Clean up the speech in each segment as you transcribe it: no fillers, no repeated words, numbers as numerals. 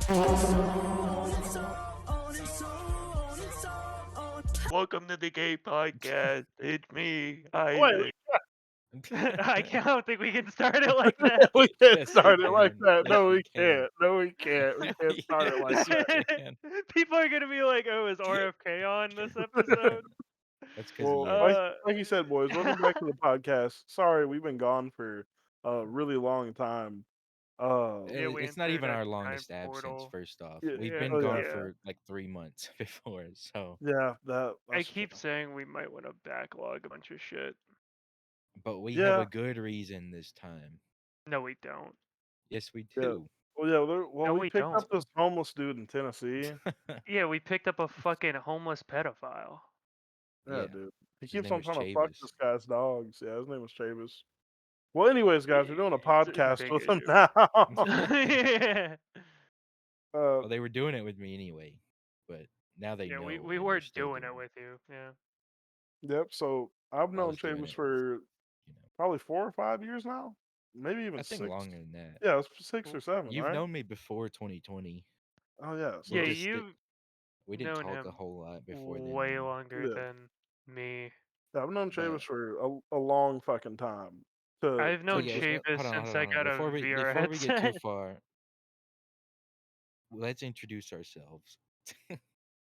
Welcome to the gay podcast. It's me, Wait, Isaac. I don't think we can start it we like that. we can't Yes, we start it like can. that. Yes, No, we we can. can't. No, we can't. We can't start it like Yes, we can. People are gonna be like, "Oh, is RFK on this episode?" That's because he Well, is. like you said, boys, welcome back to the podcast. Sorry, we've been gone for a really long time. Yeah, we It's not entered even a our time longest absence, portal. first off. yeah, We've Yeah, been oh gone yeah, yeah. for like 3 months before, so. yeah, I that's true. keep saying we might want to backlog a bunch of shit. But we have Yeah, a good reason this time. No, we don't. Yes, we yeah. do. Well, yeah. Well, No, we we picked don't. up this homeless dude in Tennessee. Yeah, we picked up a fucking homeless pedophile. Yeah, Yeah, dude. He his keeps name on was trying to fuck Chavis. this guy's dogs. Yeah, his name was Chavis. Well, anyways, guys, we're doing a It's a podcast big with him issue. now. Yeah. uh, Well, they were doing it with me anyway, but now they Yeah, we, know we and they're were still doing it doing it. with you. Yeah. yep. So I've I known was doing Chavis it with, for you know, probably 4 or 5 years now, maybe I even think 6. longer than that. Yeah, it's 6 or 7, You've right? known me before 2020. Oh yeah. We Yeah, So just you've we didn't known talk a him whole lot before then, way though. longer yeah, than me. I've known Chavis But for a long fucking time. To I've so known to yeah, just Chavis since hold I on. got a VR Before we get too headset. far, let's introduce ourselves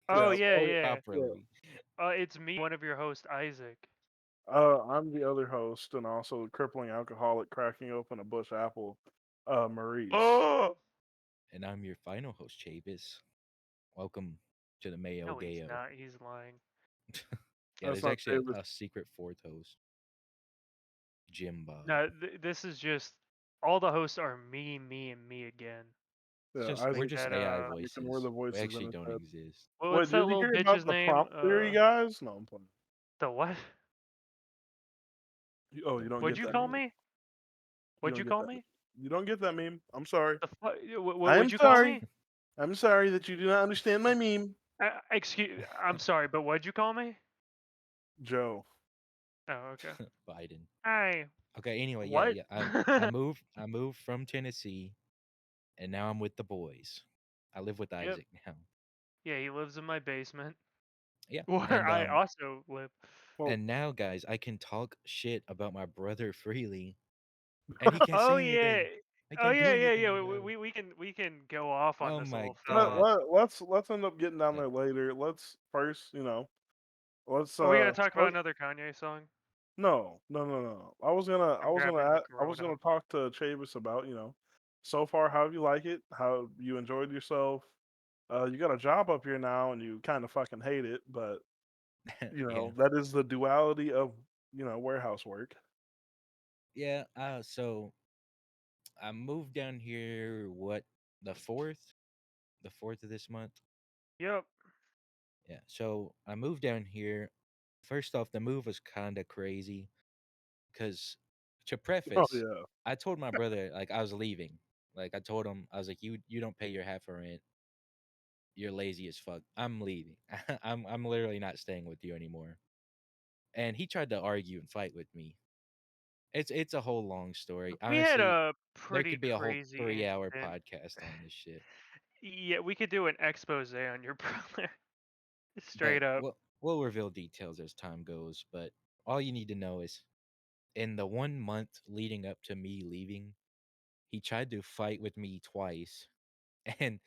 Oh, yeah. yeah, Well, yeah. yeah. properly. It's me, one of your hosts, Isaac. I'm the other host and also a crippling alcoholic cracking open a bush apple, Maurice. Oh! And I'm your final host, Chavis. Welcome to the Mayo No, he's Gayo. not. He's lying. Yeah, That's there's not actually Chavis. a secret fourth host, Jim Bob. No, this is just all the hosts are me, me, and me again. It's Yeah, just we're Isaac, Except just that AI and we're voices. the We voices in actually his don't head. exist. what's Wait, that did you little hear about bitch's the name? prompt theory, guys? No, I'm playing. The what? Oh, you The don't What'd get you that call meme. me? You What'd don't you get call that. me? You don't get that meme. I'm sorry. The I what'd am you call sorry. me? I'm sorry that you do not understand my meme, I'm sorry, but what'd you call me? Joe. Oh, okay. Biden. Hi. Okay, anyway, yeah, What? yeah. I moved from Tennessee and now I'm with the boys. I live with Yep. Isaac now. Yeah, he lives in my basement, Yeah. where I also live. Well, And now guys, I can talk shit about my brother freely and he can't Oh say yeah. anything. I Oh can't do yeah, yeah, anything, yeah. bro. We can go off on Oh this my little fella. god. let's end up getting down Yeah. there later. Let's first, let's Are we gonna talk about let's another Kanye song? no, no, no, no. I'm grabbing the I was Corona. gonna talk to Chavis about, so far how you like it, how you enjoyed yourself. You got a job up here now and you kind of fucking hate it, but Yeah. that is the duality of, warehouse work. Yeah, so I moved down here what the 4th? The 4th of this month. Yep. Yeah. So I moved down here. First off, the move was kind of crazy cuz to Oh preface, yeah. I told my brother like I was leaving. Like I told him I was like you don't pay your half of rent. You're lazy as fuck. I'm leaving. I'm literally not staying with you anymore. And he tried to argue and fight with me. It's a whole long story. We had Honestly, a there pretty could be a whole crazy 3-hour incident. podcast on this shit. Yeah, we could do an expose on your brother. But Straight up. we'll reveal details as time goes. But all you need to know is in the 1 month leading up to me leaving, he tried to fight with me twice. And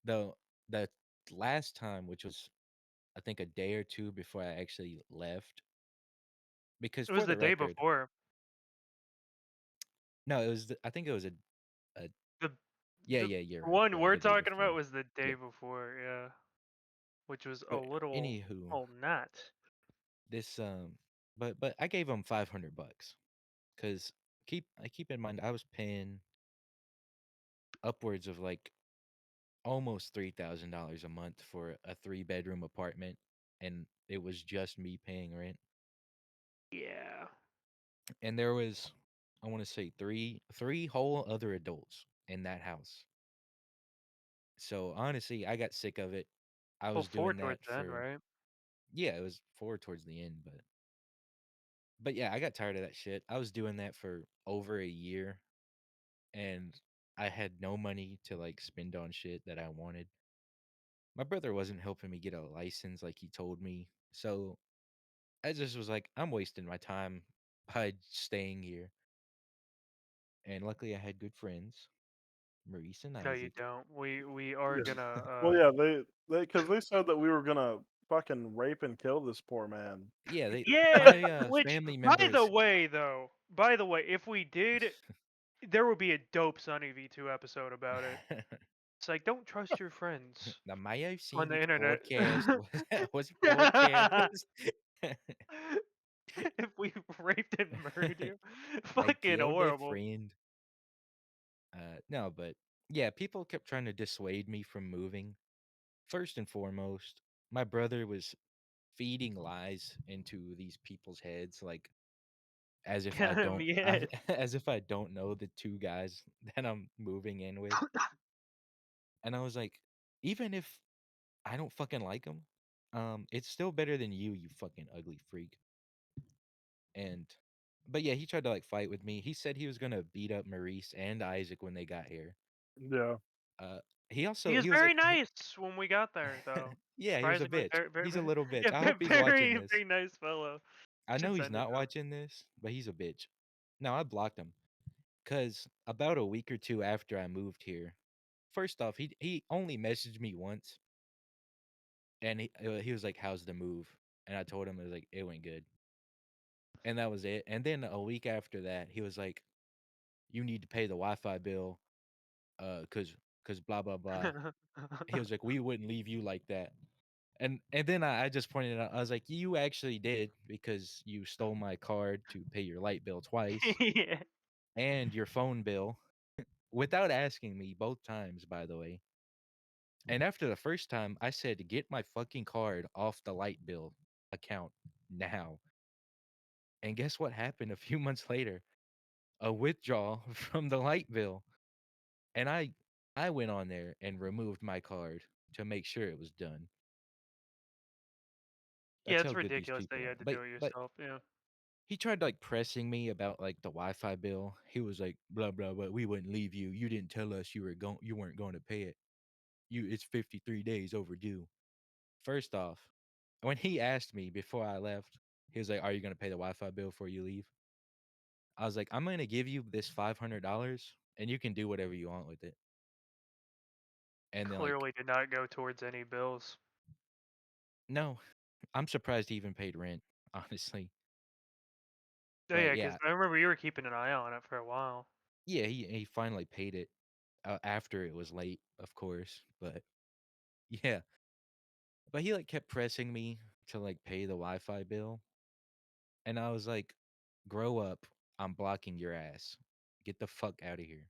the the last time, which was I think a day or two before I actually left, because It was for the the day record, before. no, I think it was a The yeah, the yeah, you're right, one you're right, we're the day talking about before. was the day Yeah. before, yeah. Which was a But little anywho, oh not. this but I gave him $500 because I keep in mind I was paying upwards of like almost $3,000 a month for a 3-bedroom apartment, and it was just me paying rent. Yeah. And there was, I want to say three whole other adults in that house. So honestly, I got sick of it. I Well, was four doing towards that the end, for right? yeah, it was forward towards the end, but yeah, I got tired of that shit. I was doing that for over a year, and I had no money to like spend on shit that I wanted. My brother wasn't helping me get a license like he told me. So I just was like, I'm wasting my time by staying here. And luckily I had good friends, Maurice and No, you Isaac. don't. We are Yeah. gonna Well, yeah, because they said that we were gonna fucking rape and kill this poor man. Yeah, they yeah. my Which, family by the members way, though, if we did, there would be a dope Sunny V2 episode about it. It's like, don't trust your friends the Mayo on the Scenic internet. podcast was a podcast. If we raped and murdered you, I fucking killed a horrible. friend. No, but yeah, people kept trying to dissuade me from moving. First and foremost, my brother was feeding lies into these people's heads, like as if I don't, Yeah. as if I don't know the two guys that I'm moving in with. And I was like, even if I don't fucking like them, it's still better than you fucking ugly freak. And, but yeah, he tried to like fight with me. He said he was gonna beat up Maurice and Isaac when they got here. Yeah. Uh, He was he was very like, nice when we got there, though. yeah, he was a Surprisingly, bitch. He's a little bitch. yeah, I hope he's watching very, this. very nice fellow. I know Should he's send it not to him. watching this, but he's a bitch. No, I blocked him because about a week or two after I moved here, first off, he only messaged me once, and he was like, "How's the move?" And I told him it was like it went good, and that was it. And then a week after that, he was like, "You need to pay the Wi-Fi bill, cause blah blah blah." He was like, "We wouldn't leave you like that." And then I just pointed out, I was like, "You actually did because you stole my card to pay your light bill twice Yeah. and your phone bill without asking me both times, by the way." And after the first time, I said, "Get my fucking card off the light bill account now." And guess what happened a few months later? A withdrawal from the light bill. And I went on there and removed my card to make sure it was done. Yeah, That's it's how good these ridiculous that people you are. had to do it But yourself. Yeah. he tried like pressing me about like the Wi-Fi bill. He was like, "Blah blah blah. We wouldn't leave you. You didn't tell us you weren't going to pay it. It's 53 days overdue." First off, when he asked me before I left, he was like, "Are you going to pay the Wi-Fi bill before you leave?" I was like, "I'm going to give you this $500 and you can do whatever you want with it." And then like, Clearly did not go towards any bills. no, I'm surprised he even paid rent, honestly. Oh But yeah, because yeah, I remember you were keeping an eye on it for a while. yeah, he finally paid it after it was late, of course. But yeah, but he like kept pressing me to like pay the Wi-Fi bill, and I was like, "Grow up! I'm blocking your ass. Get the fuck out of here."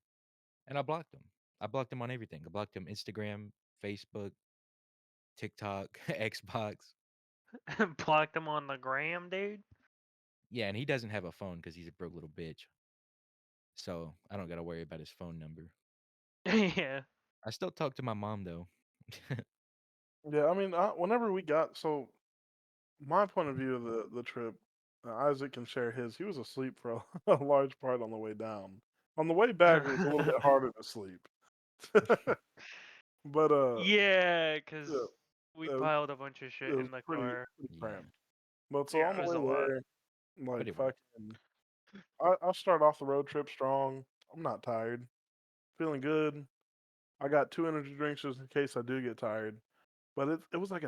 And I blocked him. I blocked him on everything. I blocked him Instagram, Facebook, TikTok, Xbox. Blocked him on the gram, dude. Yeah, and he doesn't have a phone because he's a broke little bitch. So I don't gotta worry about his phone number. Yeah. I still talk to my mom though. Yeah, I mean, whenever we got so my point of view of the trip, Isaac can share his. He was asleep for a, a large part on the way down. On the way back, it was a little bit harder to sleep. But Yeah, because yeah, we it was, piled a bunch of it shit was in the pretty car. pretty Yeah, cramped. But so Yeah, on it the was way a lot. there, but like it worked. fucking, I'll start off the road trip strong. I'm not tired, feeling good. I got 2 energy drinks just in case I do get tired. But it was like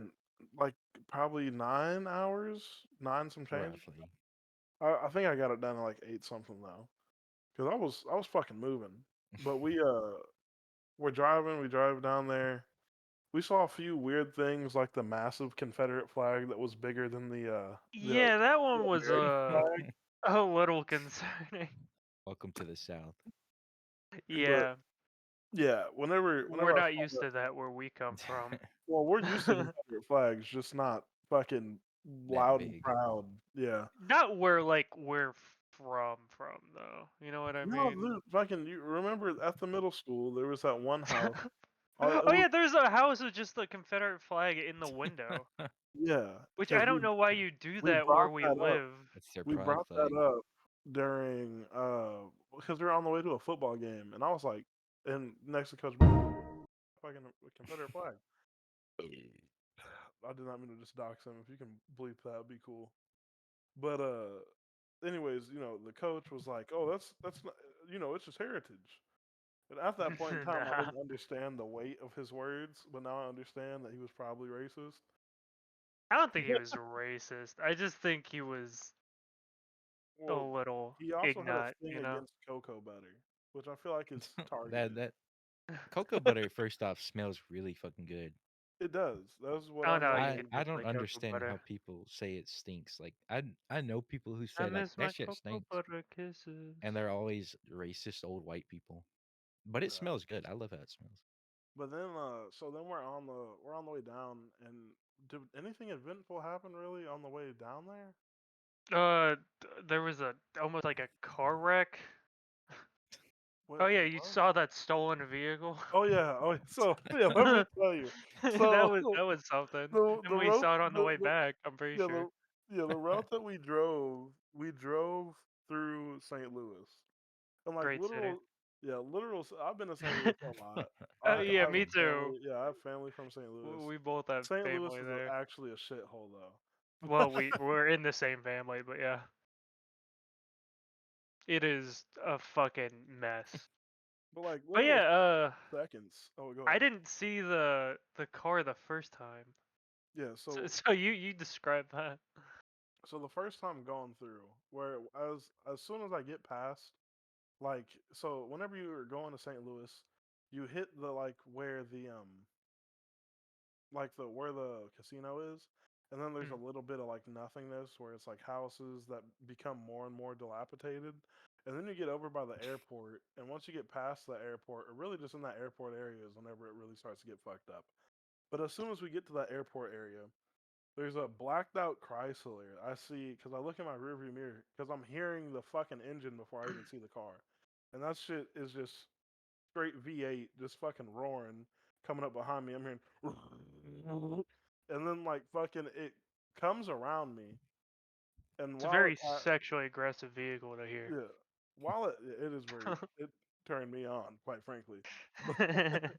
probably 9 hours, nine some change. Roughly. I think I got it done in like 8 something though, because I was fucking moving. But we're driving. We drive down there. We saw a few weird things like the massive Confederate flag that was bigger than Yeah, that the one was American flag. a little concerning. Welcome to the South. But Yeah, yeah, we're whenever I not saw used that, to that where we come from. well, we're used to Confederate flags, just not fucking That loud and big. proud. Yeah. Not where like we're from though. You know what I No, mean? dude, fucking, you remember at the middle school there was that one house. It Oh was yeah, there's a house with just the Confederate flag in the window. yeah, Which I because don't know why you do we that where brought we that up. live. That's their We pride brought that flag. up during because we were on the way to a football game, and I was like, and next to Coach fucking Confederate flag. I did not mean to just dox him. If you can bleep that, would be cool. But anyways, the coach was like, "Oh, that's not, it's just heritage." And at that point in time, I Nah, didn't understand the weight of his words, but now I understand that he was probably racist. I don't think he was racist. I just think he was a Well, little he also had a ignat, thing you know. against cocoa butter, which I feel like is that targeted. that cocoa butter first off smells really fucking good. It does. That's what Oh I'm no, you I can noticing. I just don't like cocoa understand how butter. people say it stinks. Like I know people who I say like miss that my shit cocoa stinks, butter kisses. and they're always racist old white people. But it Yeah. smells good. I love how it smells. But then, so then we're on the way down, and did anything eventful happen really on the way down there? There was a almost like a car wreck. Oh What? yeah, There you was? saw that stolen vehicle. Oh yeah. Oh, so yeah. Let me tell you. that So was that was something. the And we route saw it on the way the back. I'm pretty yeah sure. the route that we drove through St. Louis, and like Great city. literal. I've been to St. Louis a lot. Yeah, I have me too. family. Yeah, I have family from St. Louis. We both have St. Louis family is there. actually a shithole though. Well, we're in the same family, but yeah, it is a fucking mess. But like But yeah, literal seconds. Oh, go I ahead. didn't see the car the first time. Yeah. So, So so you describe that. so the first time going through, where as soon as I get past, like, so whenever you are going to St. Louis, you hit the like where the where the casino is, and then there's a Mm, little bit of like nothingness where it's like houses that become more and more dilapidated. And then you get over by the airport, and once you get past the airport, or really just in that airport area is whenever it really starts to get fucked up. But as soon as we get to that airport area, there's a blacked out Chrysler. I see because I look in my rearview mirror because I'm hearing the fucking engine before I even see the car, and that shit is just straight V8, just fucking roaring, coming up behind me. I'm hearing, and then like fucking it comes around me, and it's a while very sexually aggressive vehicle to hear. yeah, while it is very it turned me on, quite frankly, but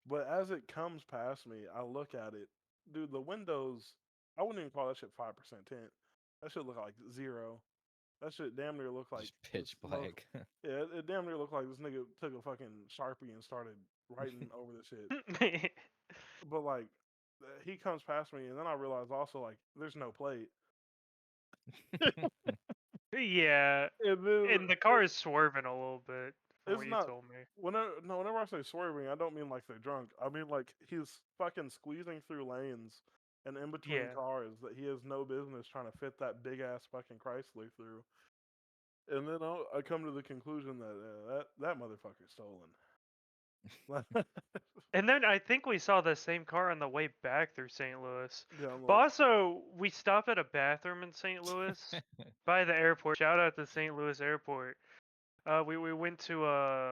but as it comes past me, I look at it, dude. The windows, I wouldn't even call that shit 5% tint. That shit look like zero. That shit damn near look like Just this pitch mother. black. Yeah, it damn near looked like this nigga took a fucking sharpie and started writing over the shit. But like, he comes past me, and then I realize also like, there's no plate, Yeah, and then and the car is swerving a little bit from it's what you not. told me. Whenever I say swerving, I don't mean like they're drunk. I mean like he's fucking squeezing through lanes and in between Yeah. cars that he has no business trying to fit that big ass fucking Chrysler through. And then I come to the conclusion that that motherfucker's stolen. And then I think we saw the same car on the way back through St. Louis. Yeah, But also, we stopped at a bathroom in St. Louis by the airport. Shout out to St. Louis Airport. We went to a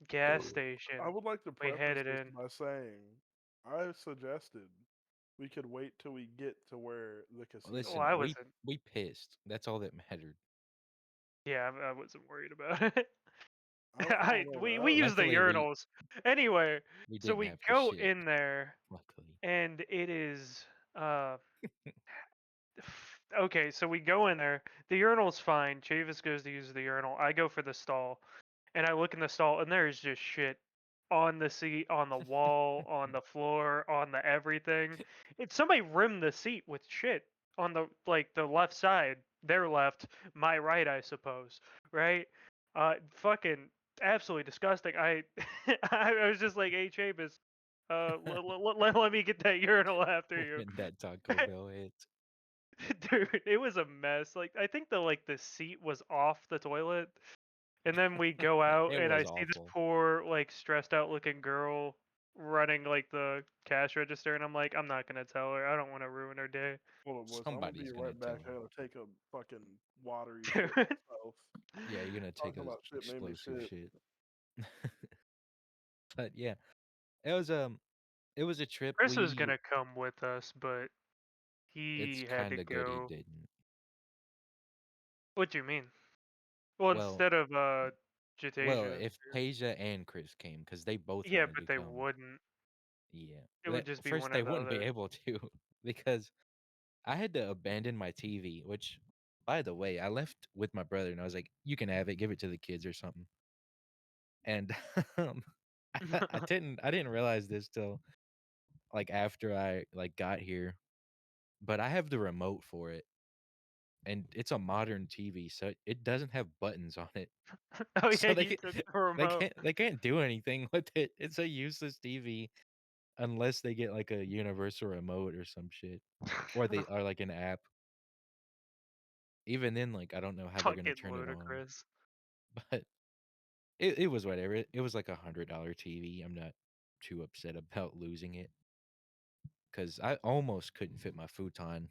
gas station. I would like to We preface headed this in. by saying I suggested we could wait till we get to where the casino Well, Listen, I is. we wasn't. we pissed. That's all that mattered. Yeah, I wasn't worried about it. I don't know, We man. use the Luckily, urinals anyway. we So didn't we have to go shit. in there, Luckily, and it is uh okay. So we go in there. The urinal's fine. Chavis goes to use the urinal. I go for the stall, and I look in the stall, and there is just shit on the seat, on the wall, on the floor, on the everything. It's somebody rimmed the seat with shit on the the left side, their left, my right, I suppose, right? Fucking absolutely disgusting. I was just like, hey, Chavis, let me get that urinal after you. when that Taco Bell hits, Dude, it was a mess. Like I think the seat was off the toilet, and then we go out it and I was see this awful. poor like stressed out looking girl running like the cash register, and I'm like, I'm not gonna tell her. I don't want to ruin her day. Hold on, boys. I'm gonna be Somebody's gonna right back. tell I her. gotta take a fucking watery shit Dude. myself. Yeah, you're gonna take Talking a about shit made me explosive shit. shit. But yeah, it was it was a trip. Chris was gonna come with us, but It's he had to kind of good he go. didn't. What do you mean? Well, Well, instead of Well, Jatasia. if Tasia and Chris came, because they both Yeah, wanted but to they come. wouldn't. Yeah. It would just be First, one they or the wouldn't be other. able to because I had to abandon my TV, which, by the way, I left with my brother and I was like, you can have it, give it to the kids or something. And um, I didn't realize this till like after I like got here, but I have the remote for it and it's a modern TV, so it doesn't have buttons on it. Oh yeah, So you took the remote. they can't do anything with it. It's a useless TV unless they get like a universal remote or some shit. Or they are like an app. Even then, like I don't know how they're gonna Fucking turn it on. ludicrous. But it was whatever. It was like $100 TV. I'm not too upset about losing it. Cause I almost couldn't fit my futon.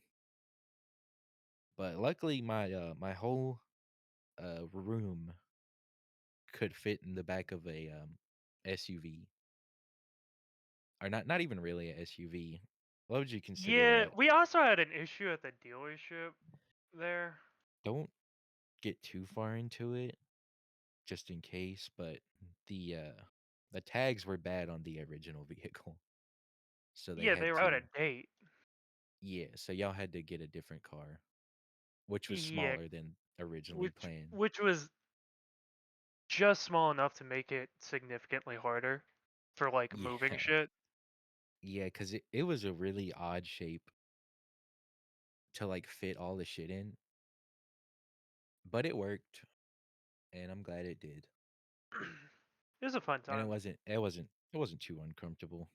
But luckily my whole room could fit in the back of a SUV. Or not even really a SUV. What would you consider Yeah, that? we also had an issue at the dealership there. Don't get too far into it, just in case, but the uh the tags were bad on the original vehicle. So they Yeah, they had were out to of date. yeah, so y'all had to get a different car, which was Yeah, smaller than originally which planned. which was just small enough to make it significantly harder for like moving Yeah. shit. Yeah, because it was a really odd shape to like fit all the shit in, but it worked, and I'm glad it did. It was a fun And time. it wasn't too uncomfortable.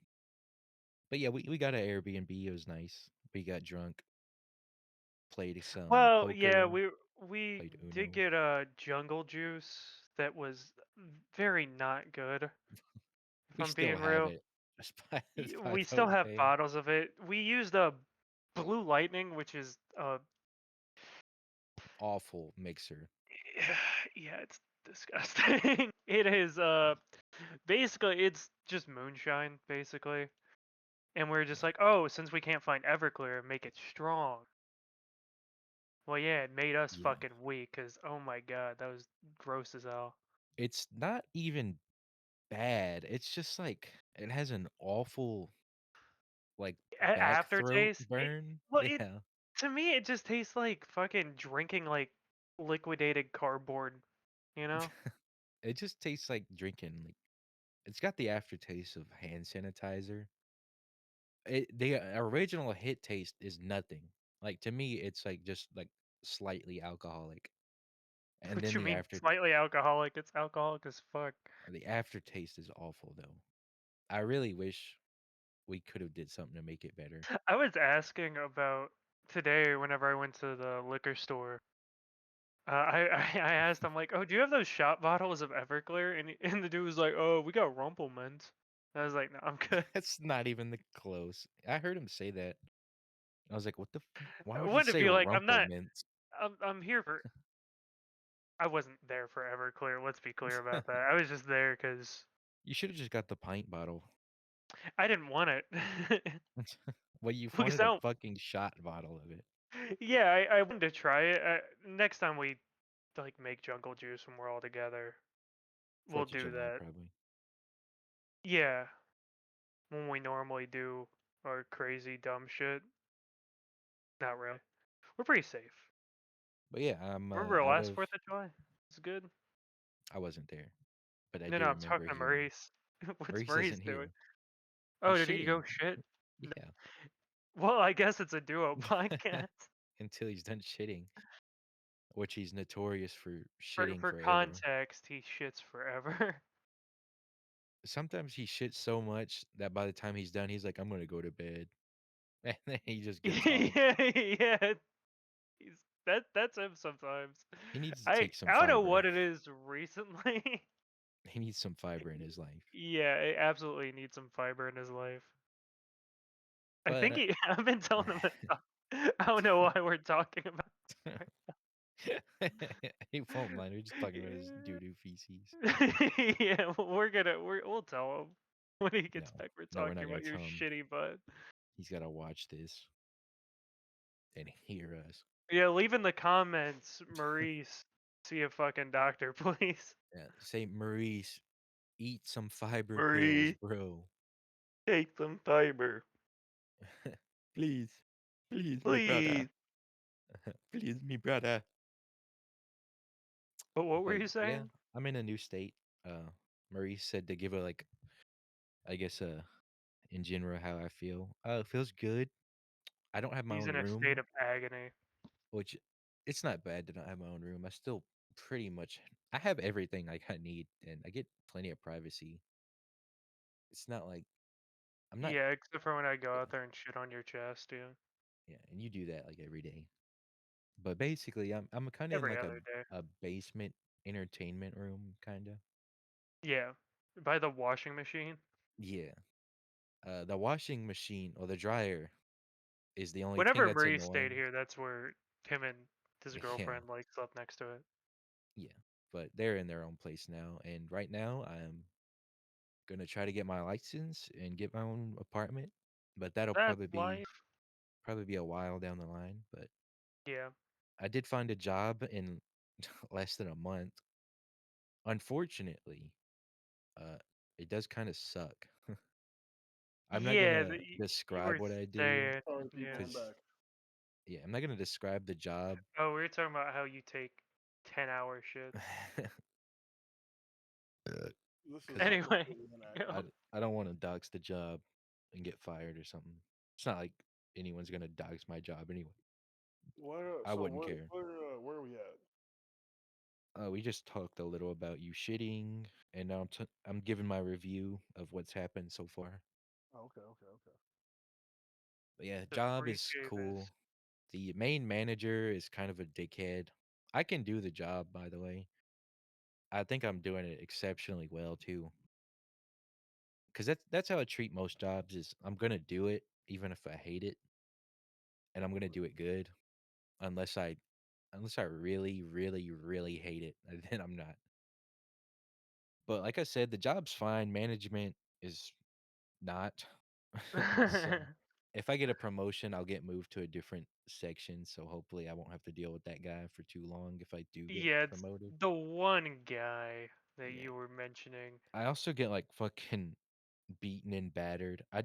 But yeah, we got an Airbnb. It was nice. We got drunk, played some Well, yeah, poker, we played did Uno. get a jungle juice that was very not good, if We I'm still being have real. it, despite We the still whole have thing. bottles of it. We used a Blue Lightning, which is Awful mixer. yeah, it's disgusting. It is basically it's just moonshine basically. And we're just Yeah, like, "Oh, since we can't find Everclear, make it strong." Well, yeah, it made us yeah. fucking weak cuz oh my god, that was gross as hell. It's not even bad. It's just like it has an awful like back throat Aftertaste, burn. it Yeah. to me it just tastes like fucking drinking like liquidated cardboard, you know? It just tastes like drinking. Like it's got the aftertaste of hand sanitizer. The original hit taste is nothing. Like to me, it's like just like slightly alcoholic, and What then you the mean slightly alcoholic? It's alcoholic as fuck. aftertaste is awful though. I really wish we could have did something to make it better. I was asking about today whenever I went to the liquor store. I asked, I'm like, oh, do you have those shot bottles of Everclear? And the dude was like, oh, we got Rumplemans. I was like, no, I'm good. That's not even the close. I heard him say that. I was like, what the? Why I would you wanted to say be like, Rumple Mints? I'm here for. I wasn't there for Everclear. Let's be clear about that. I was just there because You should have just got the pint bottle. I didn't want it. Well, you Because wanted a fucking shot bottle of it. yeah, I wanted to try it. Next time we like make jungle juice when we're all together, we'll 4th of do July, that. probably. Yeah, when we normally do our crazy dumb shit. Not really. We're pretty safe. But yeah, I'm Remember our out last of. 4th of July? It's good. I wasn't there, but I No, do no, I'm remember talking to hearing. Maurice. What's Maurice Maurice isn't doing? here. Oh, He's did he go shitting. shit? No. Yeah, Well, I guess it's a duo podcast. until he's done shitting, which he's notorious for For shitting for forever. context, he shits forever. Sometimes he shits so much that by the time he's done, he's like, "I'm gonna go to bed," and then he just gets off. Yeah, yeah. That's him sometimes. He needs to I take some I don't know fiber. what it is recently. He needs some fiber in his life. Yeah, I absolutely needs some fiber in his life. I But think he. I've been telling him to stop. I don't know why we're talking about. he won't mind. We're just talking about his doo doo feces. Yeah, we'll tell him when he No, gets back. We're no, we're not talking gonna about your tell him. shitty butt. He's gotta watch this and hear us. Yeah, leave in the comments, Maurice. See a fucking doctor, please. Yeah, say Maurice, eat some fiber pills, Marie, bro. take some fiber. Please, please, me brother, Please. please, me brother. But what were But you yeah, saying? I'm in a new state. Maurice said to give her like, I guess, in general how I feel. It feels good. I don't have my He's own in a state room, of agony. which it's not bad to not have my own room. I still pretty much I have everything like I need, and I get plenty of privacy. It's not like I'm not. Yeah, except for when I go Yeah, out there and shit on your chest, dude. yeah, and you do that like every day. But basically, I'm kind of in Every like other day. a basement entertainment room, kind of. Yeah. By the washing machine. Yeah. The washing machine or the dryer is the only thing Whenever that's Marie stayed annoying. here, that's where him and his Yeah, girlfriend like slept next to it. yeah. But they're in their own place now, and right now I'm gonna try to get my license and get my own apartment. But that'll That's life. probably be a while down the line. But Yeah. I did find a job in less than a month. Unfortunately, uh, it does kind of suck. I'm not Yeah, gonna you describe were what I do saying. Sorry, keep Yeah. going because back. yeah, I'm not gonna describe the job. Oh, we were talking about how you take 10-hour shits. This is Because Anyway, completely go. inaccurate. I don't want to dox the job and get fired or something. It's not like anyone's gonna dox my job anyway. Where? I So wouldn't care. where are we at? We just talked a little about you shitting, and now I'm giving my review of what's happened so far. Oh, okay. But yeah, The job free is Chavis. cool. The main manager is kind of a dickhead. I can do the job, by the way. I think I'm doing it exceptionally well too. Because that's how I treat most jobs. Is I'm gonna do it even if I hate it, and I'm gonna do it good. Unless I really, really, really hate it, then I'm not. But like I said, the job's fine. Management is not. So if I get a promotion, I'll get moved to a different section. So hopefully I won't have to deal with that guy for too long if I do get Yeah, it's promoted. the one guy that Yeah. you were mentioning. I also get like fucking beaten and battered. I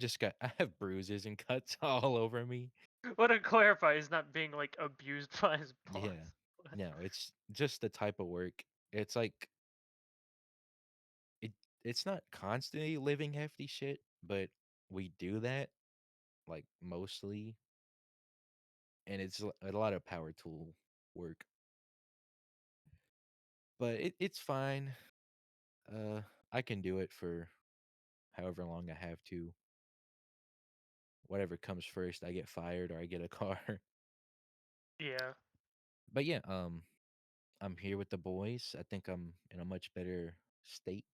have bruises and cuts all over me. Well, to clarify, he's not being like abused by his boss. Yeah. No, it's just the type of work. It's like it it's not constantly living hefty shit, but we do that like mostly, and it's a lot of power tool work. But it's fine. Uh, I can do it for however long I have to. Whatever comes first, I get fired or I get a car. Yeah. But yeah, I'm here with the boys. I think I'm in a much better state.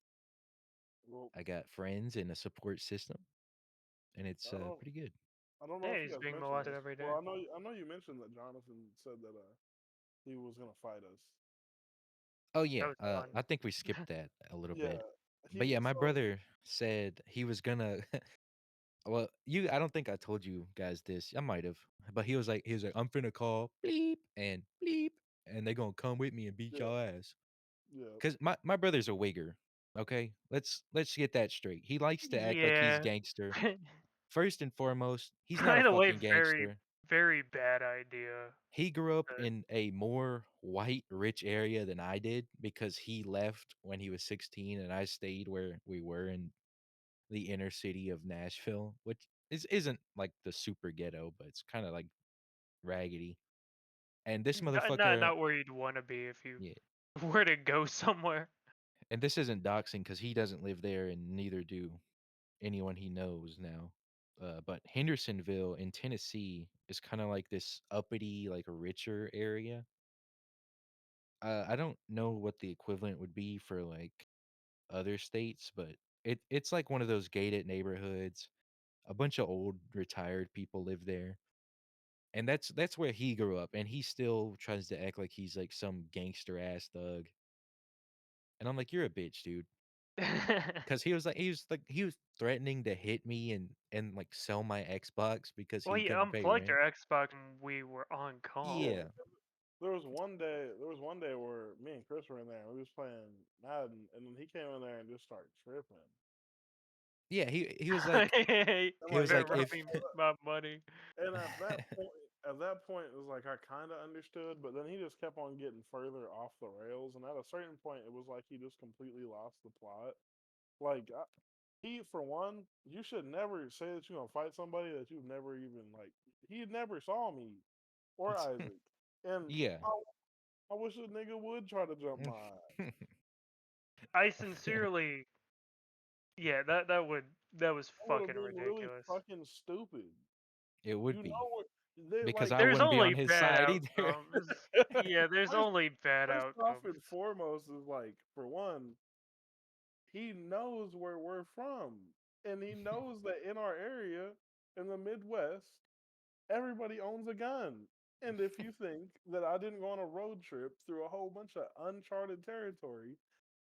Well, I got friends and a support system, and it's I don't pretty good. I don't know Yeah, if you he's guys being mentioned molested this. every day. Well, I know you mentioned that Jonathan said that he was gonna fight us. Oh That yeah, was fun. I think we skipped that a little Yeah, bit. But he yeah, my so brother said he was gonna. Well, I don't think I told you guys this. I might have, but he was like, I'm finna call bleep, and they gonna come with me and beat yeah y'all ass. yeah Cause my brother's a wigger. Okay, let's get that straight. He likes to act like he's Yeah. gangster. First and foremost, he's not By a the way, fucking very, gangster. very bad idea. He grew up Uh, in a more white, rich area than I did because he left when he was 16 and I stayed where we were in the inner city of Nashville, which isn't like the super ghetto, but it's kind of like raggedy. And this motherfucker, not where you'd want to be if you yeah, were to go somewhere. and this isn't doxing because he doesn't live there, and neither do anyone he knows now. But Hendersonville in Tennessee is kind of like this uppity, like richer area. I don't know what the equivalent would be for like other states, but it's like one of those gated neighborhoods. A bunch of old retired people live there. And that's where he grew up, and he still tries to act like he's like some gangster ass thug. And I'm like, you're a bitch, dude. Because he was threatening to hit me and like sell my Xbox because Well, he he couldn't pay unplugged rent. your Xbox when we were on yeah. call. Yeah. There was one day where me and Chris were in there and we was playing Madden, and then he came in there and just started tripping. Yeah, he was like Hey, And he like, was better like run if me my money. and at that point, it was like I kind of understood, but then he just kept on getting further off the rails, and at a certain point, it was like he just completely lost the plot. Like he, for one, you should never say that you're gonna fight somebody that you've never even like. He never saw me or Isaac, and yeah. I wish a nigga would try to jump my ass. I sincerely, yeah, that was That would have fucking been really ridiculous. fucking stupid. It would You be know what? They because like I There's wouldn't be on only his bad side either. outcomes. Yeah, there's first, only bad first off outcomes. and foremost is like, for one, he knows where we're from, and he knows that in our area in the Midwest, everybody owns a gun. And if you think that I didn't go on a road trip through a whole bunch of uncharted territory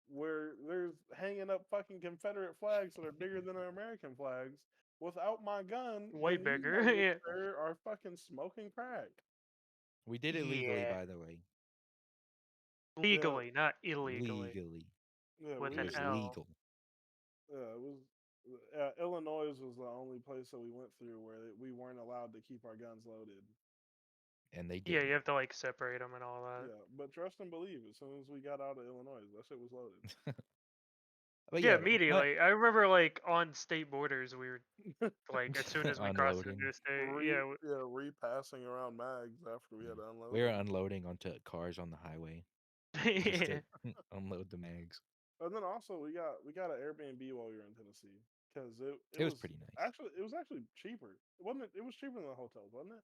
where there's hanging up fucking Confederate flags that are bigger than our American flags without my gun, Way then you bigger. know Yeah. there are fucking smoking crack. We did it legally, Yeah. by the way. Yeah, Legally, not illegally. Legally, yeah, With it an was L. legal, yeah, it was. Illinois was the only place that we went through where we weren't allowed to keep our guns loaded. and they Yeah, didn't. you have to like separate them and all that. Yeah, but trust and believe, as soon as we got out of Illinois, that shit was loaded. But Yeah, yeah, my immediately. I remember like on state borders, we were like as soon as we crossed unloading. into a state. Yeah, Repassing around mags after we had Yeah. to We unload were them. unloading onto cars on the highway just yeah. to unload the mags. And then also we got an Airbnb while we were in Tennessee because it It was was pretty nice. actually cheaper. It wasn't it? It was cheaper than the hotels, wasn't it?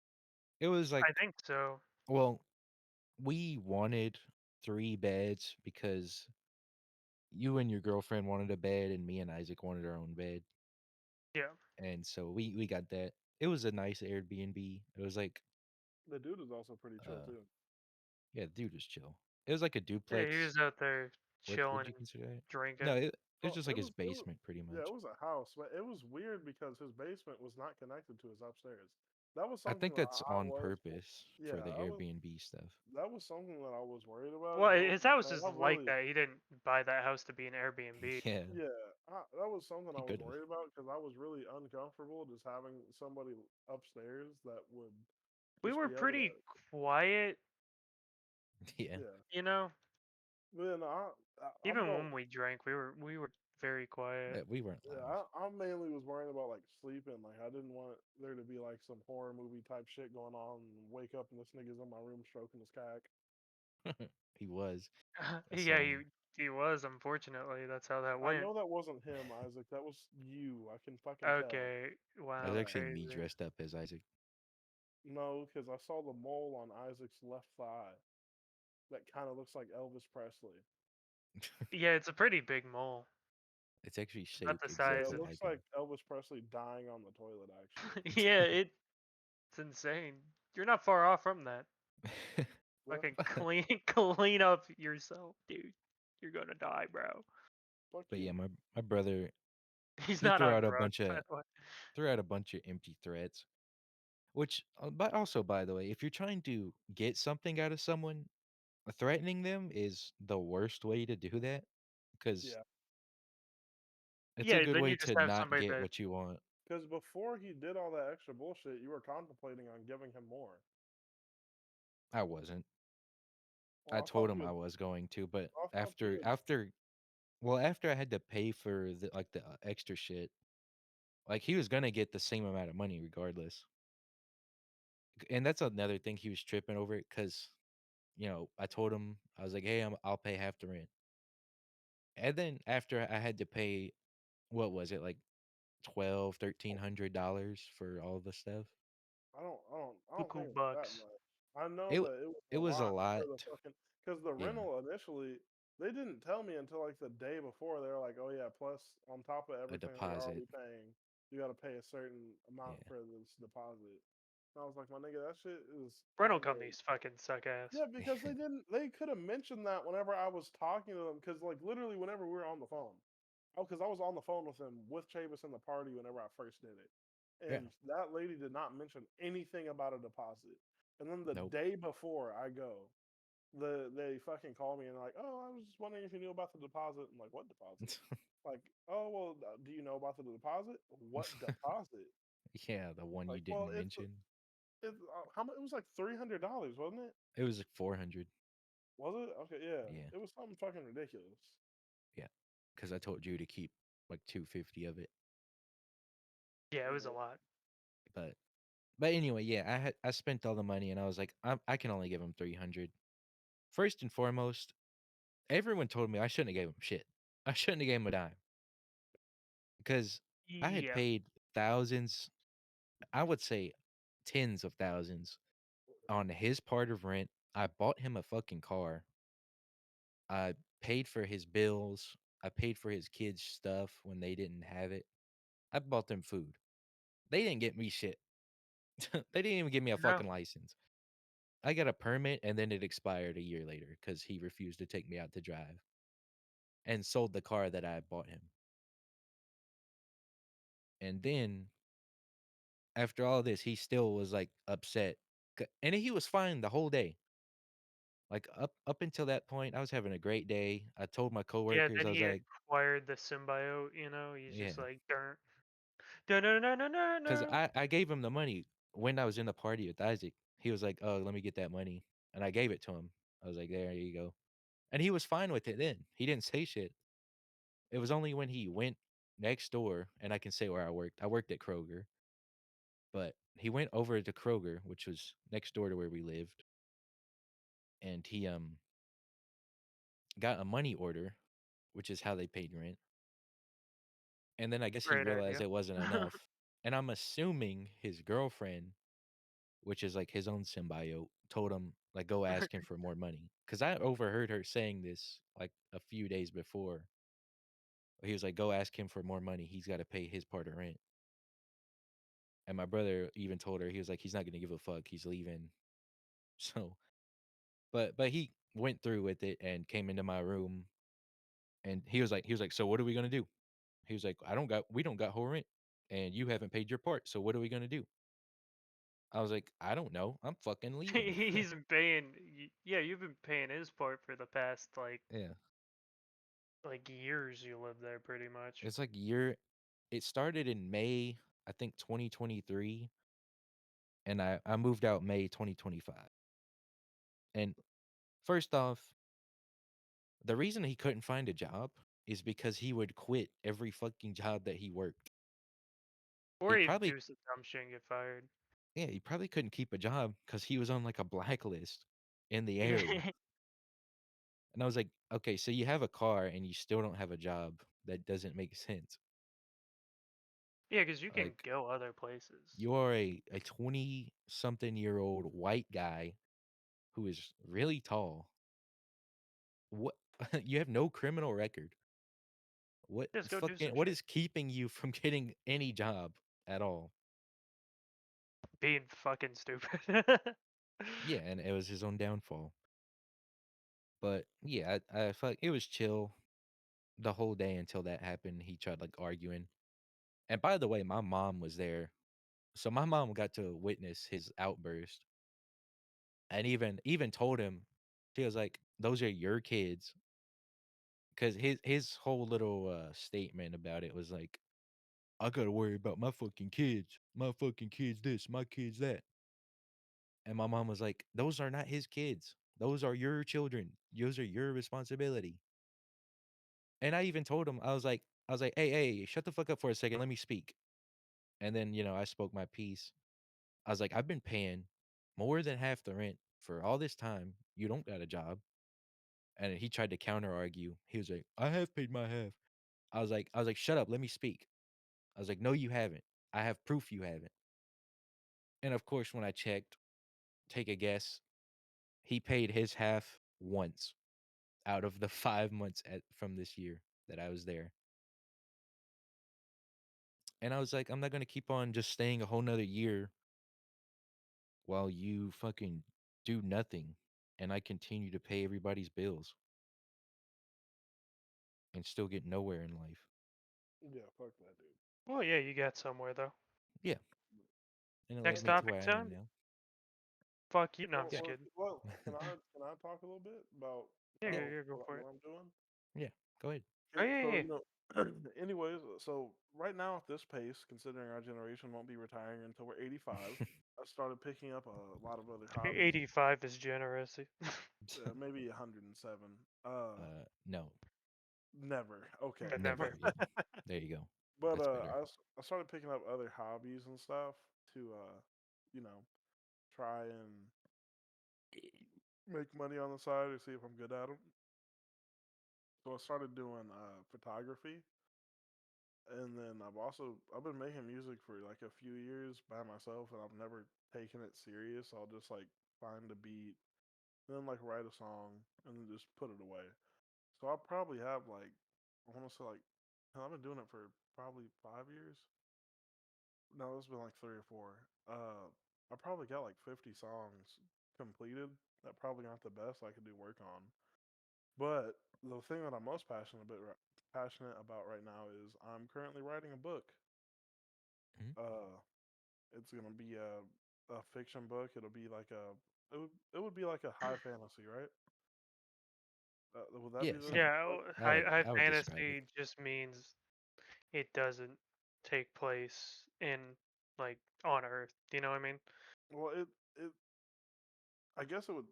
It was I like, think so. well, we wanted 3 beds because you and your girlfriend wanted a bed, and me and Isaac wanted our own bed, Yeah. and so we got that. It was a nice Airbnb. It was like, The dude is also pretty chill uh, too. yeah, the dude was chill. It was like a Yeah, he duplex. was out there What chilling would you and consider that? No, drinking. it was So just like his basement, pretty yeah, it much. was a house, but it was weird because his basement was not connected to his upstairs. That was I something think that that's I on was purpose for yeah, the Airbnb stuff. that was something that I was worried about Well, because I was his like, house man, is I like really that. He didn't buy that house to be an Airbnb. Yeah, yeah, that was something he I was could have. worried about because I was really uncomfortable just having somebody upstairs that would We just were be able to pretty quiet, Yeah. yeah. you know. But then I'm Even going when we drank, we were very quiet. We weren't yeah, loud. I mainly was worrying about like sleeping. Like I didn't want there to be like some horror movie type shit going on and wake up and this nigga's in my room stroking his cock. He was. I Yeah, saw he was. Unfortunately, that's how that I went. know that wasn't him, Isaac. That was you. I can fucking tell. Okay. That was Wow. Yeah. actually me Crazy. dressed up as Isaac. No, because I saw the mole on Isaac's left thigh that kind of looks like Elvis Presley. It's Yeah, it's a pretty big mole. actually About shaped the Yeah, size it exactly of. looks like him. like Elvis Presley dying on the toilet, actually. Yeah, it's insane. You're not far off from that. Yeah, Fucking clean clean up yourself, dude. You're gonna die, bro. fuck But yeah, you. my brother, He's he not threw on out a drugs, bunch by of the way. empty threats. Which, but also, by the way, if you're trying to get something out of someone, threatening them is the worst way to do that because Yeah, it's a Yeah, good then way you just to have not somebody get that what you want. because before he did all that extra bullshit, you were contemplating on giving him more. I wasn't. I Well, I told thought him you. I was going to, but I thought you. after I had to pay for the extra shit, like he was gonna get the same amount of money regardless. And that's another thing he was tripping over it because I told him I was like, hey, I'll pay half the rent. And then after I had to pay, what was it, like 1300 $1,300 for all the stuff? I don't buku think it was that bucks. much. I know It that it was it a was a lot for lot. the fucking because the Yeah, rental initially they didn't tell me until like the day before. They were like, "Oh yeah, plus on top of a everything that you're deposit. already paying, you got to pay a certain amount Yeah. for this deposit." And I was like, "My nigga, that shit is Rental kind of." companies fucking suck ass. Yeah, because they didn't. They could have mentioned that whenever I was talking to them, because like literally whenever we were on the phone. Oh, because I was on the phone with him with Chavis in the party whenever I first did it, Yeah. and that lady did not mention anything about a deposit. And then the Nope. day before I go, they fucking call me and like, oh, I was just wondering if you knew about the deposit. I'm like, what deposit? Like, oh well, do you know about the deposit? What deposit? Yeah, the one Like, you well, didn't mention. it's how much? It was like $300, wasn't it? It was like 400. Was it? Okay, yeah, Yeah, it was something fucking ridiculous. yeah. Because I told you to keep like 250 of it. Yeah, it was a Yeah. lot. But anyway, yeah, I spent all the money and I was like, I can only give him 300. First and foremost, everyone told me I shouldn't have gave him shit. I shouldn't have gave him a dime because I had Yeah. paid thousands, I would say tens of thousands on his part of rent. I bought him a fucking car. I paid for his bills. I paid for his kids' stuff when they didn't have it. I bought them food. They didn't get me shit. They didn't even give me a No. fucking license. I got a permit and then it expired a year later because he refused to take me out to drive and sold the car that I bought him. And then after all this, he still was like upset. And he was fine the whole day. Like up until that point, I was having a great day. I told my Yeah, coworkers, then I was he like, acquired the symbiote, you know, he's just yeah, like, "Dun, dun, dun, dun, dun, dun, because dun." I gave him the money when I was in the party with Isaac. He was like, oh, let me get that money, and I gave it to him. I was like, there you go, and he was fine with it. Then he didn't say shit. It was only when he went next door, and I can say where I worked. I worked at Kroger, but he went over to Kroger, which was next door to where we lived, and he got a money order, which is how they paid rent. And then I guess he Great realized idea. it wasn't enough. And I'm assuming his girlfriend, which is like his own symbiote, told him like go ask him for more money. Cause I overheard her saying this like a few days before. He was like, go ask him for more money. He's got to pay his part of rent. And my brother even told her, he was like, he's not gonna give a fuck. He's leaving. So but he went through with it and came into my room and he was like, so what are we gonna do? He was like, we don't got whole rent and you haven't paid your part. So what are we gonna do? I was like, I don't know. I'm fucking leaving. He's been paying yeah, you've been paying his part for the past, Yeah. like, years you lived there pretty much. It's like it started in May, I think 2023, and I moved out May 2025. And first off, the reason he couldn't find a job is because he would quit every fucking job that he worked. Or He he'd probably do some dumb shit and get fired. yeah, he probably couldn't keep a job because he was on like a blacklist in the area. Yeah. And I was like, okay, so you have a car and you still don't have a job. That doesn't make sense. Yeah, because you can Like go other places. you are a 20 something year old white guy who is really tall. What you have no criminal record. Just go do some What shit. is keeping you from getting any job at all? Being fucking stupid. Yeah, and it was his own downfall. But yeah, I felt it was chill the whole day until that happened. He tried like arguing. And by the way, my mom was there. So my mom got to witness his outburst and even told him, she was like, those are your kids. Cause his whole little statement about it was like, I gotta worry about my fucking kids. My fucking kids this, my kids that. And my mom was like, those are not his kids. Those are your children. Those are your responsibility. And I even told him, I was like, hey, shut the fuck up for a second. Let me speak. And then, I spoke my piece. I was like, I've been paying more than half the rent for all this time. You don't got a job. And he tried to counter argue. He was like, I have paid my half. I was like, shut up, let me speak. I was like, no, you haven't. I have proof you haven't. And of course, when I checked, take a guess, he paid his half once out of the 5 months from this year that I was there. And I was like, I'm not gonna keep on just staying a whole nother year while you fucking do nothing and I continue to pay everybody's bills and still get nowhere in life. Yeah, fuck that dude. Well, yeah, you got somewhere though. Yeah. And it led Next me to topic, where I am son. now. Fuck you. No, I'm Well, just Yeah. well, kidding. well, can I talk a little bit about Yeah, Yeah. go for it. what I'm doing? Yeah. Go ahead. Oh Okay, yeah, so yeah. anyways, so right now at this pace, considering our generation won't be retiring until we're 85, I started picking up a lot of other Yeah. hobbies. 85 is generous. Maybe 107. No. Never. Okay. Never. Never. Yeah. There you go. But That's better. I started picking up other hobbies and stuff to you know, try and make money on the side or see if I'm good at them. So I started doing photography, and then I've been making music for like a few years by myself, and I've never taken it serious. I'll just like find a beat, and then like write a song, and then just put it away. So I probably have like I want to say like hell, I've been doing it for probably 5 years. No, it's been like 3 or 4. I probably got like 50 songs completed that probably aren't the best I could do work on. But the thing that I'm most passionate about right now is I'm currently writing a book. Mhm. Uh, it's gonna be a fiction book. It would be like a high fantasy, right? Would that Yeah. be the Some. Yeah, like? high I would describe it. fantasy just means it doesn't take place in like on Earth. Do you know what I mean? Well, it I guess it would.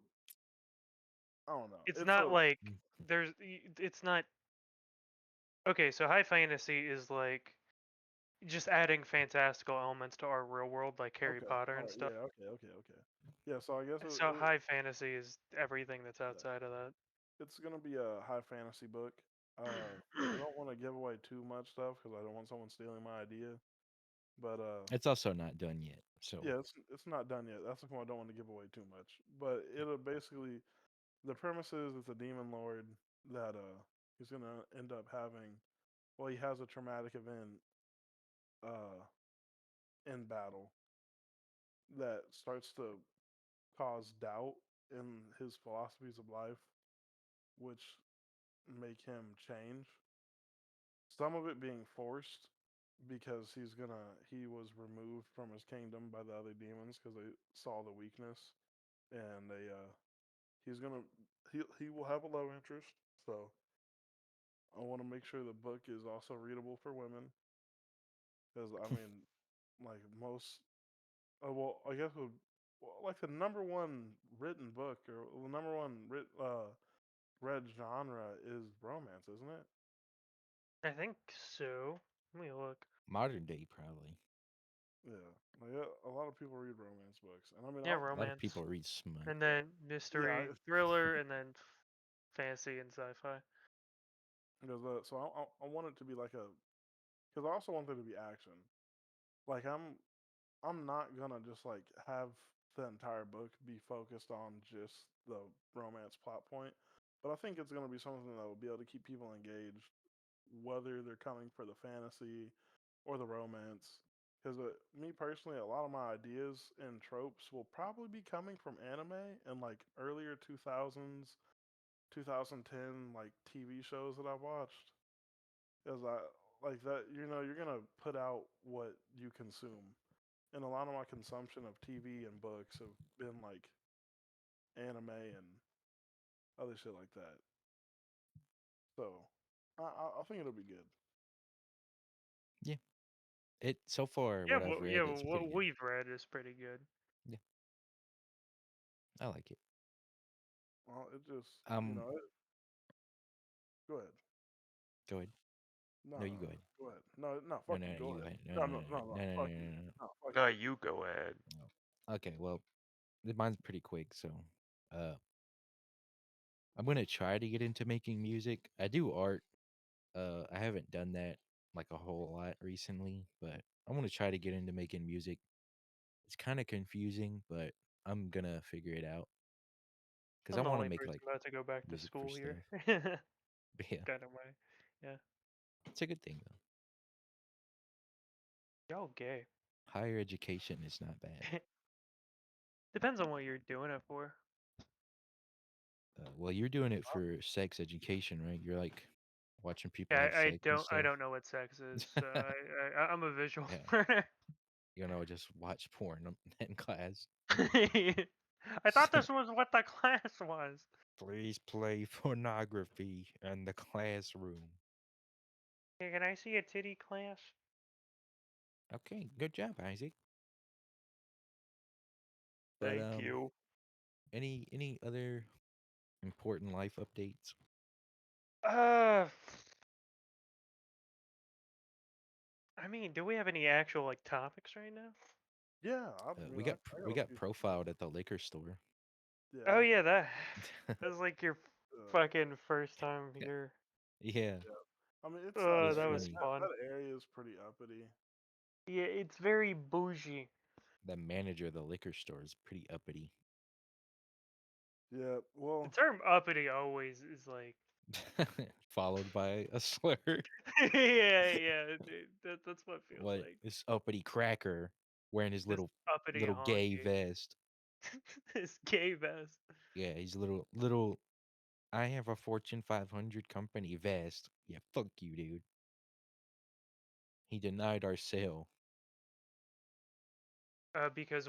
I don't know. It's It's not a like Mm. it's not okay. So high fantasy is like just adding fantastical elements to our real world, like Harry okay. Potter All and right. stuff. Yeah. Okay. Yeah. So I guess So high fantasy is everything that's yeah. outside of It's gonna be a high fantasy book. I that. don't want to give away too much stuff because I don't want someone stealing my idea. But It's also not done yet. So yeah, it's not done yet. That's the point. I don't want to give away too much. But it'll basically the premise is it's a demon lord that he's gonna end up having. Well, he has a traumatic event uh in battle that starts to cause doubt in his philosophies of life, which make him change. Some of it being forced because he was removed from his kingdom by the other demons because they saw the weakness, and he's gonna he will have a love interest. So I want to make sure the book is also readable for women because I mean, like most, well, I guess well, like the number one written book or the number one read genre is romance, isn't it? I think so. Let me look. modern day probably. Yeah, like a lot of people read romance books, and I mean, Yeah, A lot of people romance, read smut. and then yeah, mystery, thriller, and then fantasy and sci-fi. because so I want it to be like a because I also want there to be action. Like I'm not gonna just like have the entire book be focused on just the romance plot point, but I think it's gonna be something that will be able to keep people engaged, whether they're coming for the fantasy or the romance. Because me personally, a lot of my ideas and tropes will probably be coming from anime and like earlier 2000s, 2010 like TV shows that I've watched. Because I like that, you're gonna put out what you consume, and a lot of my consumption of TV and books have been like anime and other shit like that. So I think it'll be good. Yeah. It so far Yeah, what I've yeah. read is pretty What good. we've read is pretty good. Yeah. I like it. Well, it just Um. go ahead. Go ahead. No, No, no, you go no, ahead. go ahead. No, no, No, fuck no, you. no. Go You go ahead. ahead. No, No, no, no, no, no, no. no, no, Fuck no, you. no, no, No, fuck No, you. you go ahead. no. Okay. Well, mine's pretty quick. So, uh, I'm gonna try to get into making music. I do art. I haven't done that like a whole lot recently, but I want to try to get into making music. It's kind of confusing, but I'm gonna figure it out because I I'm the want to only make person like about to go back to music for school stuff. here. But yeah, Kind of way. Yeah. it's a good thing though. Y'all gay. Higher education is not bad. Depends on what you're doing it for. Well, you're doing it for sex education, right? You're like watching people Yeah, have sex and I stuff. don't know what sex is. I'm a visual Yeah, learner. just watch porn in class. I thought this was what the class was. Please play pornography in the classroom. Hey, can I see a titty class? Okay, good job, Isaac. But Thank you. any other important life updates? Uh, I mean, do we have any actual like topics right now? Yeah, I Uh, mean, we I, got I got we a got few things. profiled at the liquor store. Oh Yeah. yeah, that was like your Uh, fucking first time here. Yeah, yeah. I mean, it's it that was That area. was funny. fun. That area is pretty uppity. Yeah, it's very bougie. The manager of the liquor store is pretty uppity. Yeah. The Well, term uppity always is like, Followed by a slur. yeah, dude, that's what it feels What like. this uppity cracker wearing his This uppity little gay honky, vest. this gay vest. Yeah, he's little. I have a Fortune 500 company vest. Yeah, fuck you, dude. He denied our sale. Because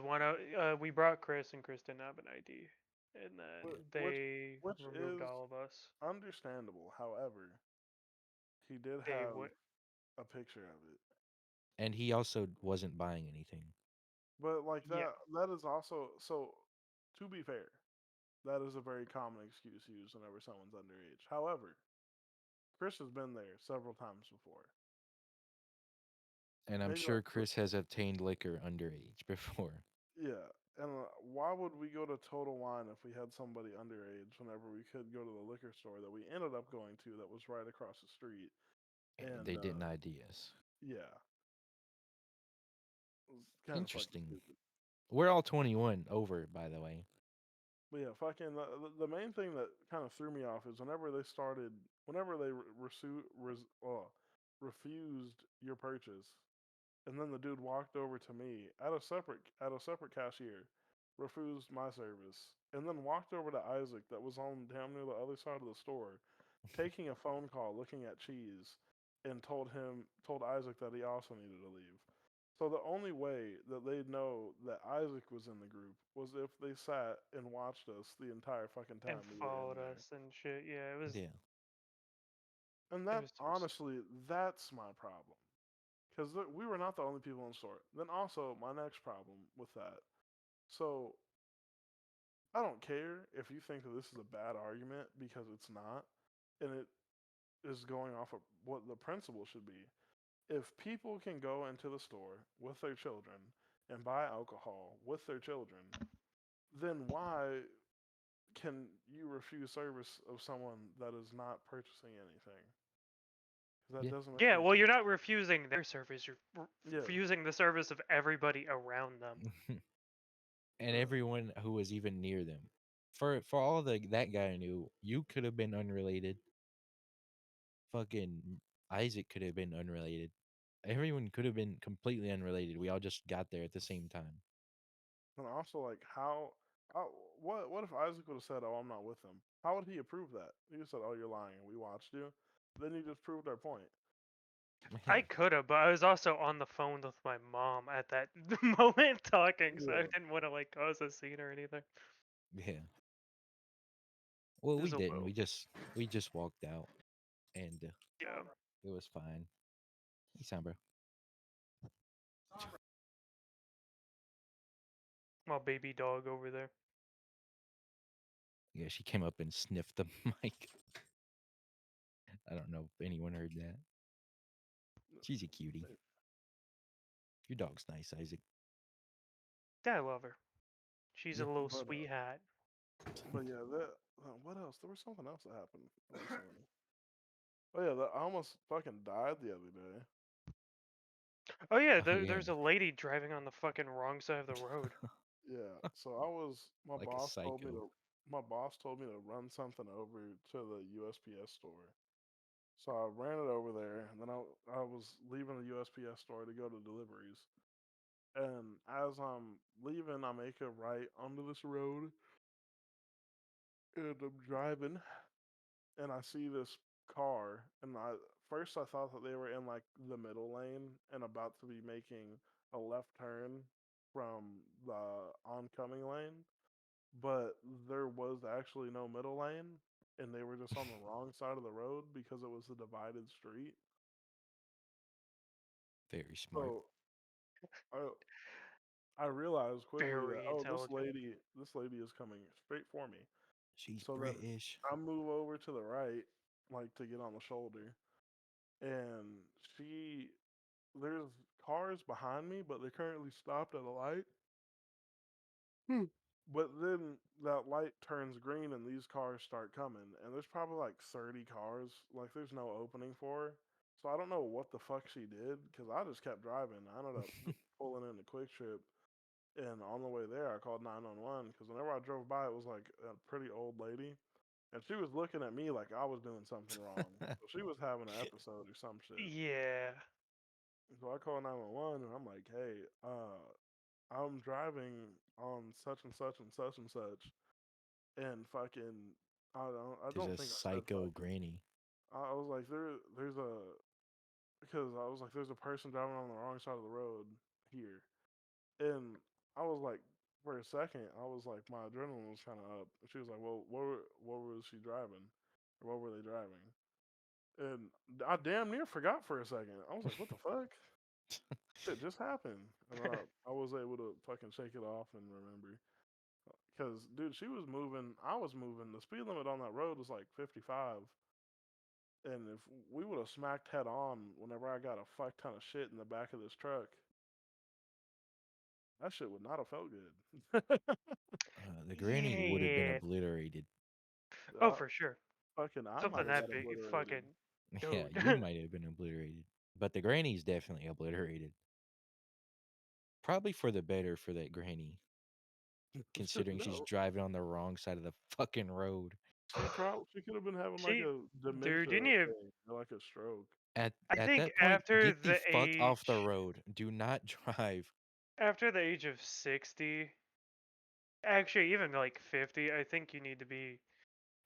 we brought Chris and Chris didn't have an ID, and then which they which removed is all of us. understandable. However, he did They have would. a picture of it. And he also wasn't buying anything. But like Yeah, that is also so to be fair, that is a very common excuse used whenever someone's underage. However, Chris has been there several times before. And I'm Maybe sure like Chris has obtained liquor underage before. yeah, and why would we go to Total Wine if we had somebody underage whenever we could go to the liquor store that we ended up going to that was right across the street? And They didn't ID us. yeah, it was kind of fucking Interesting. stupid. We're all 21 over, by the way. But yeah, fucking the main thing that kind of threw me off is whenever they refused your purchase, and then the dude walked over to me at a separate cashier, refused my service, and then walked over to Isaac that was on damn near the other side of the store, taking a phone call, looking at cheese, and told Isaac that he also needed to leave. So the only way that they'd know that Isaac was in the group was if they sat and watched us the entire fucking and time we were in followed there. us and shit. Yeah, it was Yeah. And it that was just honestly, that's my problem. Because we were not the only people in the store. Then also my next problem with that. So I don't care if you think that this is a bad argument because it's not, and it is going off of what the principle should be. If people can go into the store with their children and buy alcohol with their children, then why can you refuse service of someone that is not purchasing anything? 'Cause that Yeah. doesn't make yeah. any Well, you're sense. not refusing their service. You're Yeah. refusing the service of everybody around them. And Uh, everyone who was even near them. For all that guy knew, you could have been unrelated. Fucking Isaac could have been unrelated. Everyone could have been completely unrelated. We all just got there at the same time. and also, like, what if Isaac would have said, "Oh, I'm not with them"? How would he approve that? He just said, "Oh, you're lying, and we watched you." Then you just proved our point. Yeah. I could have, but I was also on the phone with my mom at that moment talking, so I Yeah. didn't want to like cause a scene or anything. Yeah. Well, It we was a didn't. little, We just walked out, and yeah. it was fine. Hey, Sam, bro. My baby dog over there. Yeah, she came up and sniffed the mic. I don't know if anyone heard that. She's a cutie. Your dog's nice, Isaac. Yeah, I love her. She's a Yeah. little But sweet hat. yeah, what else? There was something else that happened recently. Oh yeah, I almost fucking died the other day. Oh yeah, Oh yeah, there's a lady driving on the fucking wrong side of the road. Yeah, so I was like a psycho. my boss told me to run something over to the USPS store. So I ran it over there, and then I was leaving the USPS store to go to deliveries. And as I'm leaving, I make a right onto this road, and I'm driving, and I see this car, and I thought that they were in like the middle lane and about to be making a left turn from the oncoming lane. but there was actually no middle lane, and they were just on the wrong side of the road because it was a divided street. Very smart. So I I realized quickly that Very oh intelligent. this lady is coming straight for me. She's So then British. I move over to the right, like to get on the shoulder, and she there's cars behind me, but they're currently stopped at a light. Hmm. But then that light turns green and these cars start coming, and there's probably like 30 cars. Like there's no opening for her. So I don't know what the fuck she did because I just kept driving. I ended up pulling into Quick Trip, and on the way there I called 911 because whenever I drove by, it was like a pretty old lady, and she was looking at me like I was doing something wrong. So she was having an episode or some shit. Yeah. So I called 911 and I'm like, hey, I'm driving on such and such and such and such, and fucking, I There's don't a think I said psycho fucking. granny. I was like, there's a, because I was like, there's a person driving on the wrong side of the road here, and I was like, for a second, I was like, my adrenaline was kind of up. And she was like, well, what was she driving, or what were they driving? And I damn near forgot for a second. I was like, what the fuck? Shit just happened, and I was able to fucking shake it off and remember. Because, dude, she was moving. I was moving. The speed limit on that road was like 55. And if we would have smacked head on whenever I got a fuck ton of shit in the back of this truck, that shit would not have felt good. The granny would have been Yeah. obliterated. Oh, I, for sure. I might Something have that got big, obliterated. fucking Yeah, dude. you might have been obliterated. But the granny's definitely obliterated. Probably for the better for that granny, considering she's No, driving on the wrong side of the fucking road. she could have been having like She, a dude, you dementia need to. thing or like a stroke. I At think that point, after get the the fuck off the age, road. Do not drive. after the age of 60, actually even like 50, I think you need to be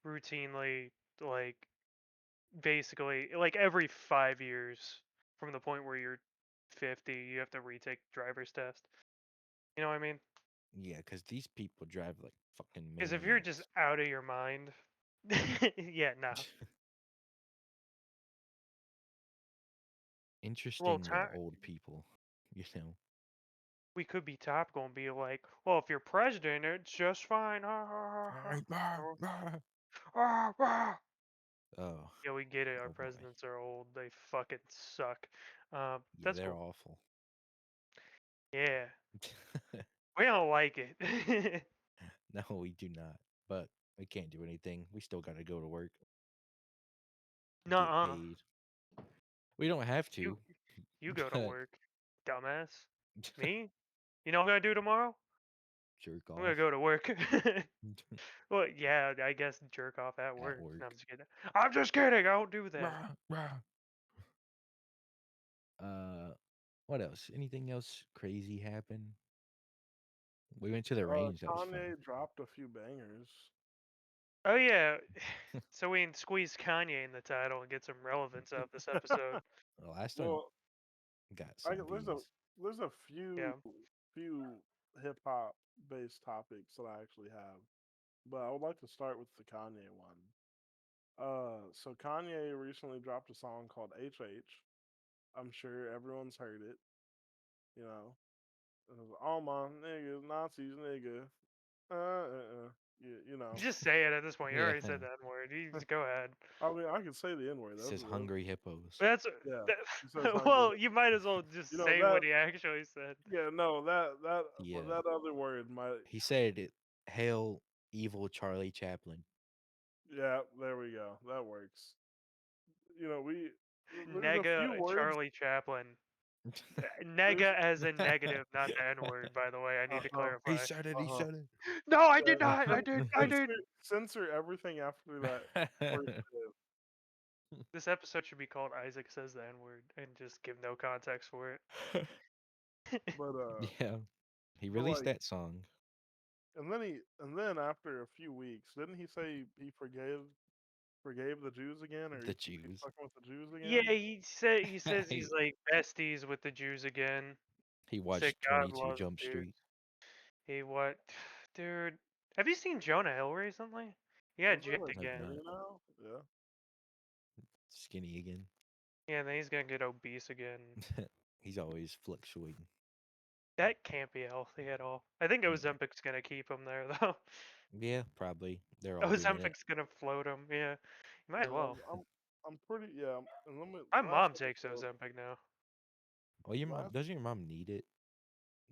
routinely like basically like every 5 years from the point where you're 50, you have to retake driver's test. You know what I mean? Yeah, because these people drive like fucking Because if you're just maniacs. out of your mind, yeah, nah. Well, Interesting time old people, you know. we could be topical and be like, well, if you're president, it's just fine. Ha, ha, ha, ha. Or, "Ah, ah." Oh, Yeah, we get it. Our oh boy. presidents are old. They fucking suck. Yeah, That's they're cool. awful. Yeah, we don't like it. No, we do not. But we can't do anything. We still got to go to work, get Nuh-uh. paid. We don't have You to, you go to but work, dumbass. Me? You know what I'm gonna do tomorrow? jerk I'm gonna off go to work. Well, yeah, I guess jerk off at at work. No, I'm work. just kidding. I'm just kidding. I don't do that. Rah, rah. Uh, what else? Anything else crazy happen? We went to the range. That was fun. Kanye dropped a few bangers. Oh yeah. So we can squeeze Kanye in the title and get some relevance out of this episode. The last one Well, got I some there's views. a Yeah. few hip hop based topics that I actually have, but I would like to start with the Kanye one. So Kanye recently dropped a song called HH. I'm sure everyone's heard it. You know, it was, all my niggas Nazis, nigga. You know. Just say it at this point. You already said Yeah. that word. You just go ahead. I mean, I can say the N word. He That's says hungry hippos. That's yeah. He says that, hungry. well, you might as well just You know say that. what he actually said. Yeah, no, The that other word might. he said it. Hail evil Charlie Chaplin. Yeah, there we go. That works. You know, there's a few Nega words. Charlie Chaplin. Nega There's as in negative, not the N word, by the way. I need to huh, He clarify. said it. He uh-huh. said No, I Yeah, did not. I did. I did. censor everything after that first it. bit. This episode should be called Isaac Says the N word and just give no context for it. But Yeah, he but released like, that song. and then after a few weeks, didn't he say he forgave the Jews again, or The he's Jews. fucking with the Jews Yeah, again? he says he, he's like besties with the Jews again. he Said watched God 22 loves Jump Jews. Street. He what, dude? Have you seen Jonah Hill recently? He got He's looking jacked like I've again. not. skinny now. Yeah. Skinny again. Yeah, and then he's gonna get obese again. He's always fluctuating. That can't be healthy at all. I think Yeah. Ozempic's gonna keep him there though. Yeah, probably. They're all doing it. Ozempic's gonna float him. Yeah, you might as Yeah, well. I'm pretty. Yeah. And let me My last mom takes episode. Ozempic now. Well, your mom Last doesn't your mom need it?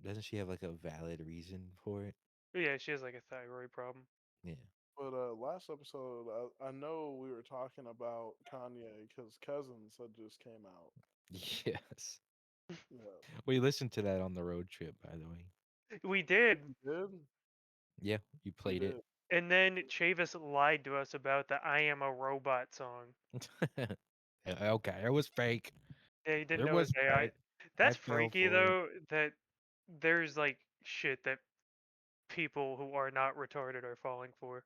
Doesn't she have like a valid reason for it? But yeah, she has like a thyroid problem. Yeah. But last episode, I know we were talking about Kanye because Cousins had just came out. Yes. Yeah, We listened to that on the road trip, by the way. We did, he did. Yeah, you He played it. did. and then Chavis lied to us about the "I Am a Robot" song. Okay, it was fake. Yeah, he didn't It know his was AI. fake. I That's fell freaky for it. though. That there's like shit that people who are not retarded are falling for.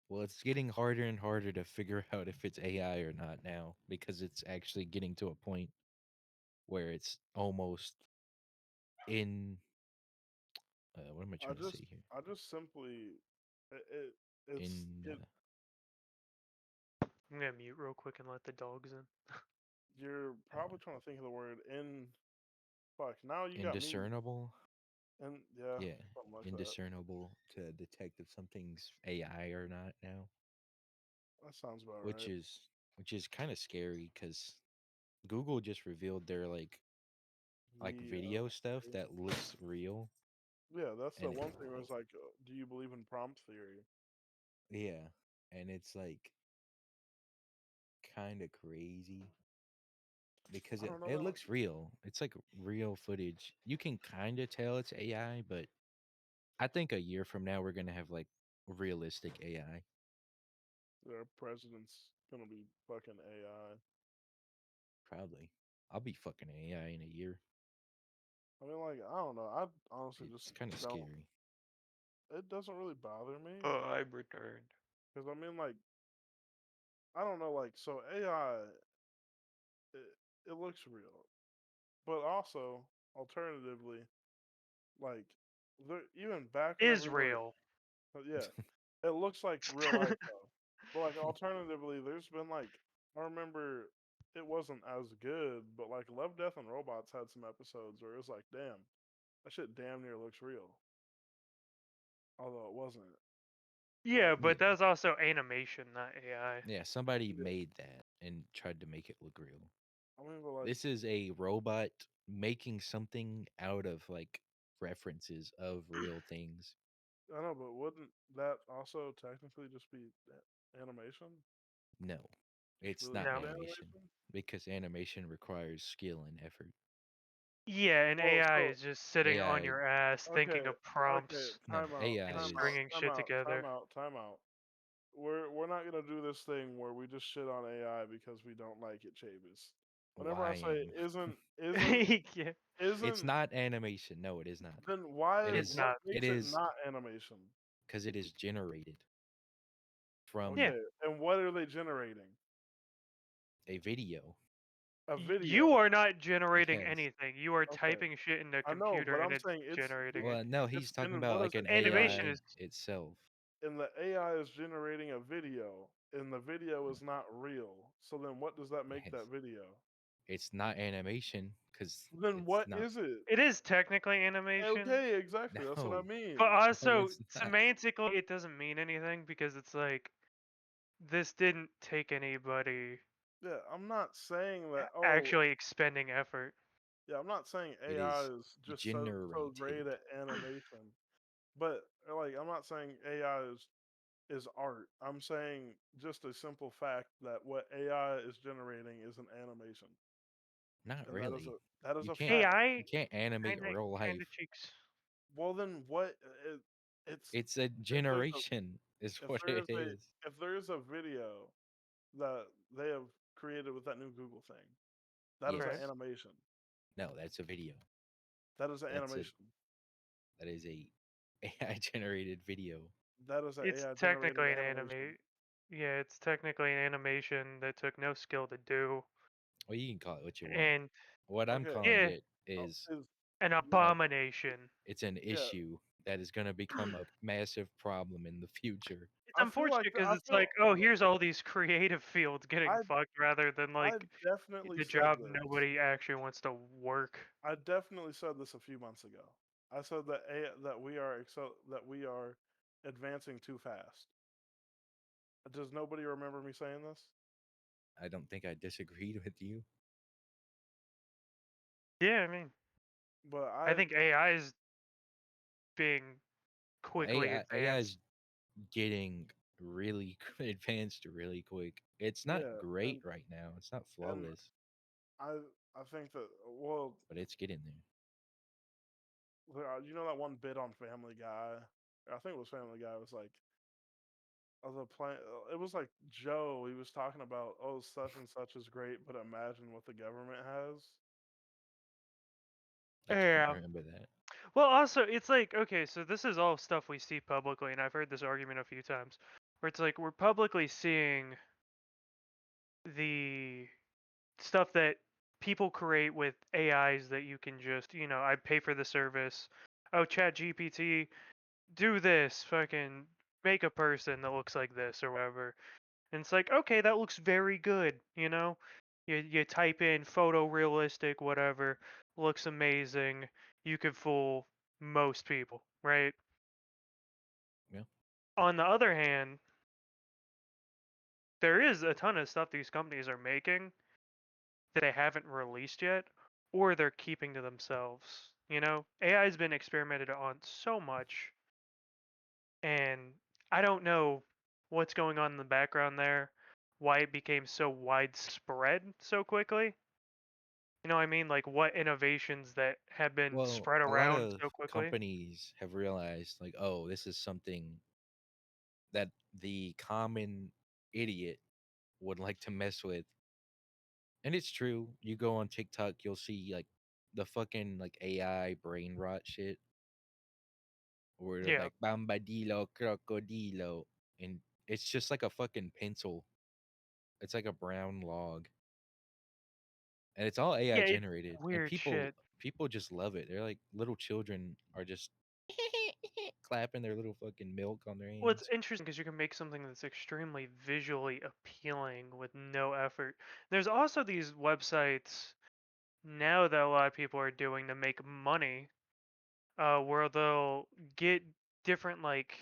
Well, it's getting harder and harder to figure out if it's AI or not now because it's actually getting to a point where it's almost in what am I trying to say here? I just simply, it's In it. I'm gonna mute real quick and let the dogs in. You're probably trying to think of the word in. Fuck. Now you got me. indiscernible. And yeah, Yeah, something like that. indiscernible to detect if something's AI or not now, That sounds about which right. is which is kind of scary because Google just revealed their like The video stuff yeah, that looks real, yeah, that's the and one thing. Was like, do you believe in prompt theory? yeah, and it's like kind of crazy because I it don't know it about. looks real. It's like real footage. You can kind of tell it's AI, but I think a year from now we're gonna have like realistic AI. Their president's gonna be fucking AI. Probably. I'll be fucking AI in a year. I mean, like, I don't know. I honestly It's just kind of don't. scary. It doesn't really bother me Oh, I've returned. because I mean, like, I don't know. Like, so AI, it looks real, but also alternatively, like, even back whenever Is we were, real. yeah, it looks like real life though. But like, alternatively, there's been like, I remember it wasn't as good, but like Love, Death, and Robots had some episodes where it was like, damn, that shit damn near looks real, although it wasn't. Yeah, Like, Yeah. but that's also animation, not AI. Yeah, somebody yeah, made that and tried to make it look real. I mean, but like, This is a robot making something out of like references of real things. I know, but wouldn't that also technically just be animation? No, Just it's really not good No. animation animation? because animation requires skill and effort. Yeah, and Well, AI so is just sitting on AI, your ass okay, thinking of okay, prompts no, AI and time is out, stringing time shit out, time together. out, time out. We're not gonna do this thing where we just shit on AI because we don't like it, Chavis. Whenever I say lying. Yeah, It's isn't, not animation. No, it is not. then why? It it's is What not. it makes it is not animation? because it is generated from Yeah, Okay, and what are they generating? a video. A you video. are not generating Yes. anything. You are Okay, typing shit in the I know, computer but and I'm it's saying generating it. Well, no, he's talking and about what like is it an Animation AI generating? is itself. And the AI is generating a video, and the video is not real. So then, what does that make It's, that video? it's not animation because Then it's what not. is it? it is technically animation, Okay, exactly. That's what I No, mean. but no, also it's not. semantically it doesn't mean anything because it's like this didn't take anybody Yeah, I'm not saying that. Oh, actually expending effort. yeah, I'm not saying It AI is is just so great generated. at animation, but like I'm not saying AI is art. I'm saying just a simple fact that what AI is generating is an animation, Not and really. that is You a can't. fact. You AI can't animate kinda real kinda life. cheeks. Well, then what? It's It's a if there's a generation, is if what there it is a is. if there is a video that they have created with that new Google thing, that is an Right. Yes. animation. No, that's a video. That is an That's a animation. that is a AI generated video. That is an It's AI generated technically an animation. yeah, it's technically an animation that took no skill to do. Well, you can call it what you want. And What I'm Okay, calling yeah, it is is an yeah, a abomination. it's an yeah. issue that is going to become a massive problem in the future. It's I feel like unfortunate because I it's feel like, oh, here's all these creative fields getting I fucked rather than I like definitely the said job this. nobody actually wants to work. I definitely said this a few months ago. I said that that we are advancing too fast. Does nobody remember me saying this? I don't think I disagreed with you. Yeah, I mean, But I think AI is being Well, quickly AI advanced. is getting really advanced really quick. It's not yeah, great right now. It's not and flawless, I I think that well, but it's getting there. you know that one bit on Family Guy. I think it was Family Guy. It was like the plan. It was like Joe. He was talking about such and such is great, but imagine what the government has. I can't Yeah. remember that. Well, also, it's like, okay, so this is all stuff we see publicly, and I've heard this argument a few times, where it's like we're publicly seeing the stuff that people create with AIs that you can just, I pay for the service. Oh, Chat GPT, do this, fucking make a person that looks like this or whatever. And it's like, okay, that looks very good. You type in photorealistic, whatever, looks amazing. You could fool most people, right? Yeah. On the other hand, there is a ton of stuff these companies are making that they haven't released yet, or they're keeping to themselves. AI has been experimented on so much, and I don't know what's going on in the background there, why it became so widespread so quickly. You know what I mean? Like what innovations that have been Well, spread a lot around of so quickly. companies have realized, like, oh, this is something that the common idiot would like to mess with. And it's true. You go on TikTok, you'll see like the fucking like AI brain rot shit, where they're Yeah. like Bambadilo Crocodilo, and it's just like a fucking pencil. It's like a brown log, and it's all AI Yeah, it's generated. And weird people shit. people just love it. They're like little children are just clapping their little fucking milk on their Well, it's hands. interesting because you can make something that's extremely visually appealing with no effort. There's also these websites now that a lot of people are doing to make money, where they'll get different like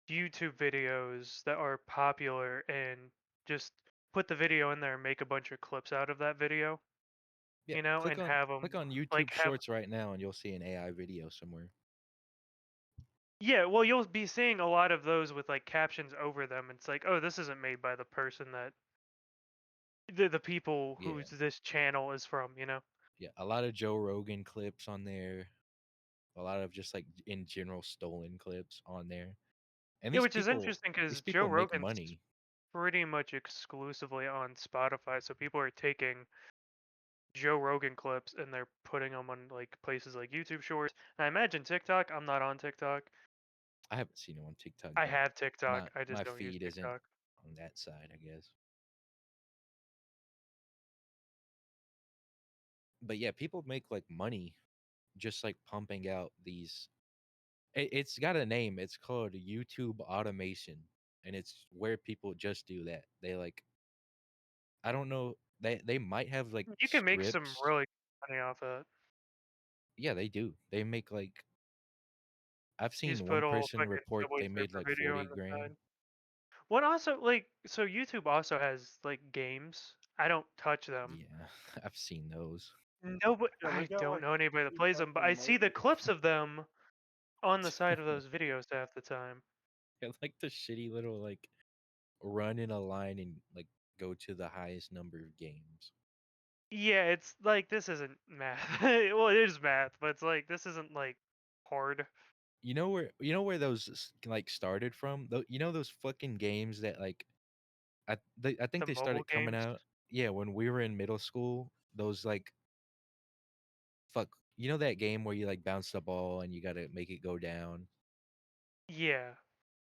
YouTube videos that are popular and just put the video in there and make a bunch of clips out of that video, Yeah, and have them click on like YouTube have. Shorts right now, and you'll see an AI video somewhere. Yeah, well, you'll be seeing a lot of those with like captions over them. It's like, oh, this isn't made by the person that the people Yeah, whose this channel is from. yeah, a lot of Joe Rogan clips on there. A lot of just like in general stolen clips on there. And Yeah, which is interesting these because Joe people make Rogan's money. pretty much exclusively on Spotify, so people are taking Joe Rogan clips and they're putting them on like places like YouTube Shorts. And I imagine TikTok. I'm not on TikTok. I haven't seen him on TikTok, I but have TikTok. I my just don't use feed isn't TikTok. on that side, I guess. But yeah, people make like money just like pumping out these. It's got a name. It's called YouTube automation, and it's where people just do that. They like, I don't know. They might have like You can make some scripts. really good money off of it. Yeah, they do. They make like, I've You seen just one put all person fucking report Subway they made Surfer like video on 40 the grand. side. What also like so YouTube also has like games. I don't touch them. Yeah, I've seen those. No, but Yeah, they I got don't like know anybody that two plays them. But I fucking see the mobile. clips of them on the side of those videos half the time. Yeah, like the shitty little like run in a line and like go to the highest number of games. Yeah, it's like this isn't math. Well, it is math, but it's like this isn't like hard. You know where those like started from? You know those fucking games that like I think The they mobile started coming games. out, yeah, when we were in middle school. Those like, fuck, you know that game where you like bounce the ball and you got to make it go down? Yeah,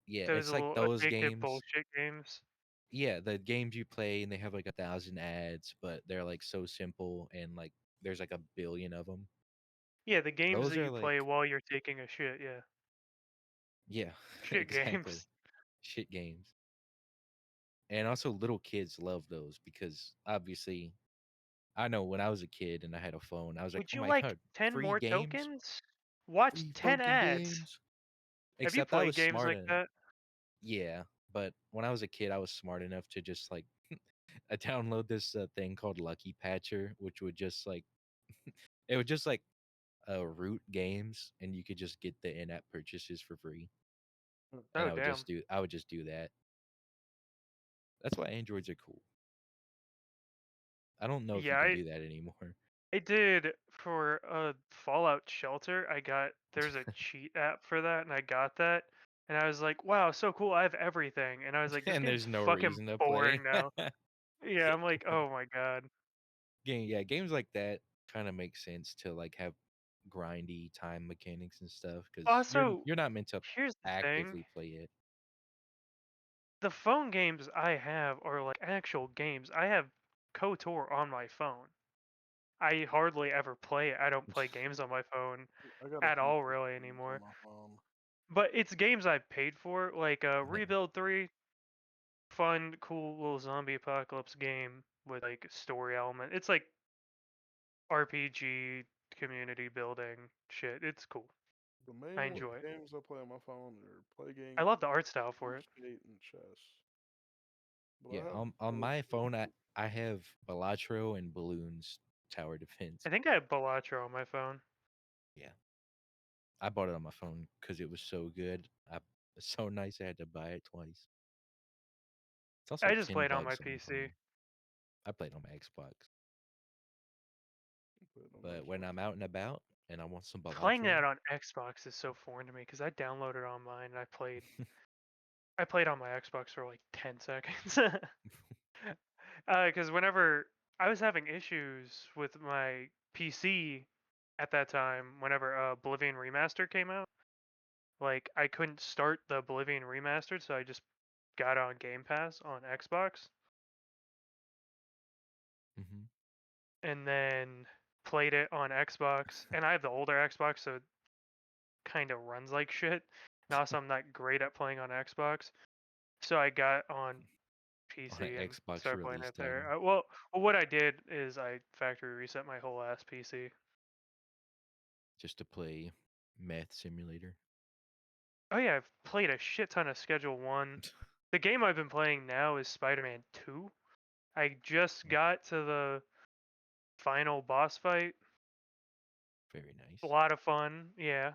Yeah, those it's like little those addictive games. bullshit games. Yeah, the games you play and they have like 1,000 ads, but they're like so simple and like there's like a billion of them. Yeah, the games Those that are you play like, while you're taking a shit. Yeah, yeah, shit exactly. games. Shit games. And also little kids love those because obviously I know when I was a kid and I had a phone, I was like, Would "Oh you my like god, 10 free more games? tokens? Watch Free 10 fucking ads. games." Have you Except I played was games smart like enough. that? Yeah, but when I was a kid, I was smart enough to just like I download this thing called Lucky Patcher, which would just like it would just like root games, and you could just get the in-app purchases for free. And Oh, damn. I would just do that. That's why Androids are cool. I don't know if Yeah, you can do that anymore. I did for Fallout Shelter. There's a cheat app for that, and I got that, and I was like, wow, so cool. I have everything, and I was like, this And game's there's no fucking reason to play. boring now. Yeah, I'm like, oh my god. Yeah, games like that kind of make sense to like have grindy time mechanics and stuff because Also, you're not meant to here's the thing. actively play it. The phone games I have are like actual games. I have KOTOR on my phone. I hardly ever play it. I don't play games on my phone I got a at few all Pokemon really games on anymore. my phone. But it's games I paid for, like Yeah. Rebuild 3, fun, cool little zombie apocalypse game with like story element. It's like RPG community building shit. It's cool. The I main enjoy it. games I play on my phone are I Plague, love the art style for it. Skate, and chess. But Yeah, I have on other my phone, games. I have Balatro and Balloons Tower Defense. I think I have Balatro on my phone. Yeah, I bought it on my phone because it was so good. It's so nice. I had to buy it twice. It's also I just ten played on my bucks on the PC. phone. I played on my Xbox, Put it on my but when Xbox. I'm out and about and I want some Playing Balatro, that on Xbox is so foreign to me because I downloaded on mine and I played on my Xbox for like 10 seconds. Because whenever I was having issues with my PC at that time, whenever Oblivion Remastered came out, like I couldn't start the Oblivion Remastered, so I just got on Game Pass on Xbox hmm and then played it on Xbox. And I have the older Xbox, so it kind of runs like shit. And also, I'm not great at playing on Xbox, so I got on on an PC and Xbox started playing release it there. title Well, what I did is I factory reset my whole ass PC. just to play Math Simulator. Oh yeah, I've played a shit ton of Schedule 1. The game I've been playing now is Spider-Man 2. I just got to the final boss fight. Very A nice. lot of fun, yeah.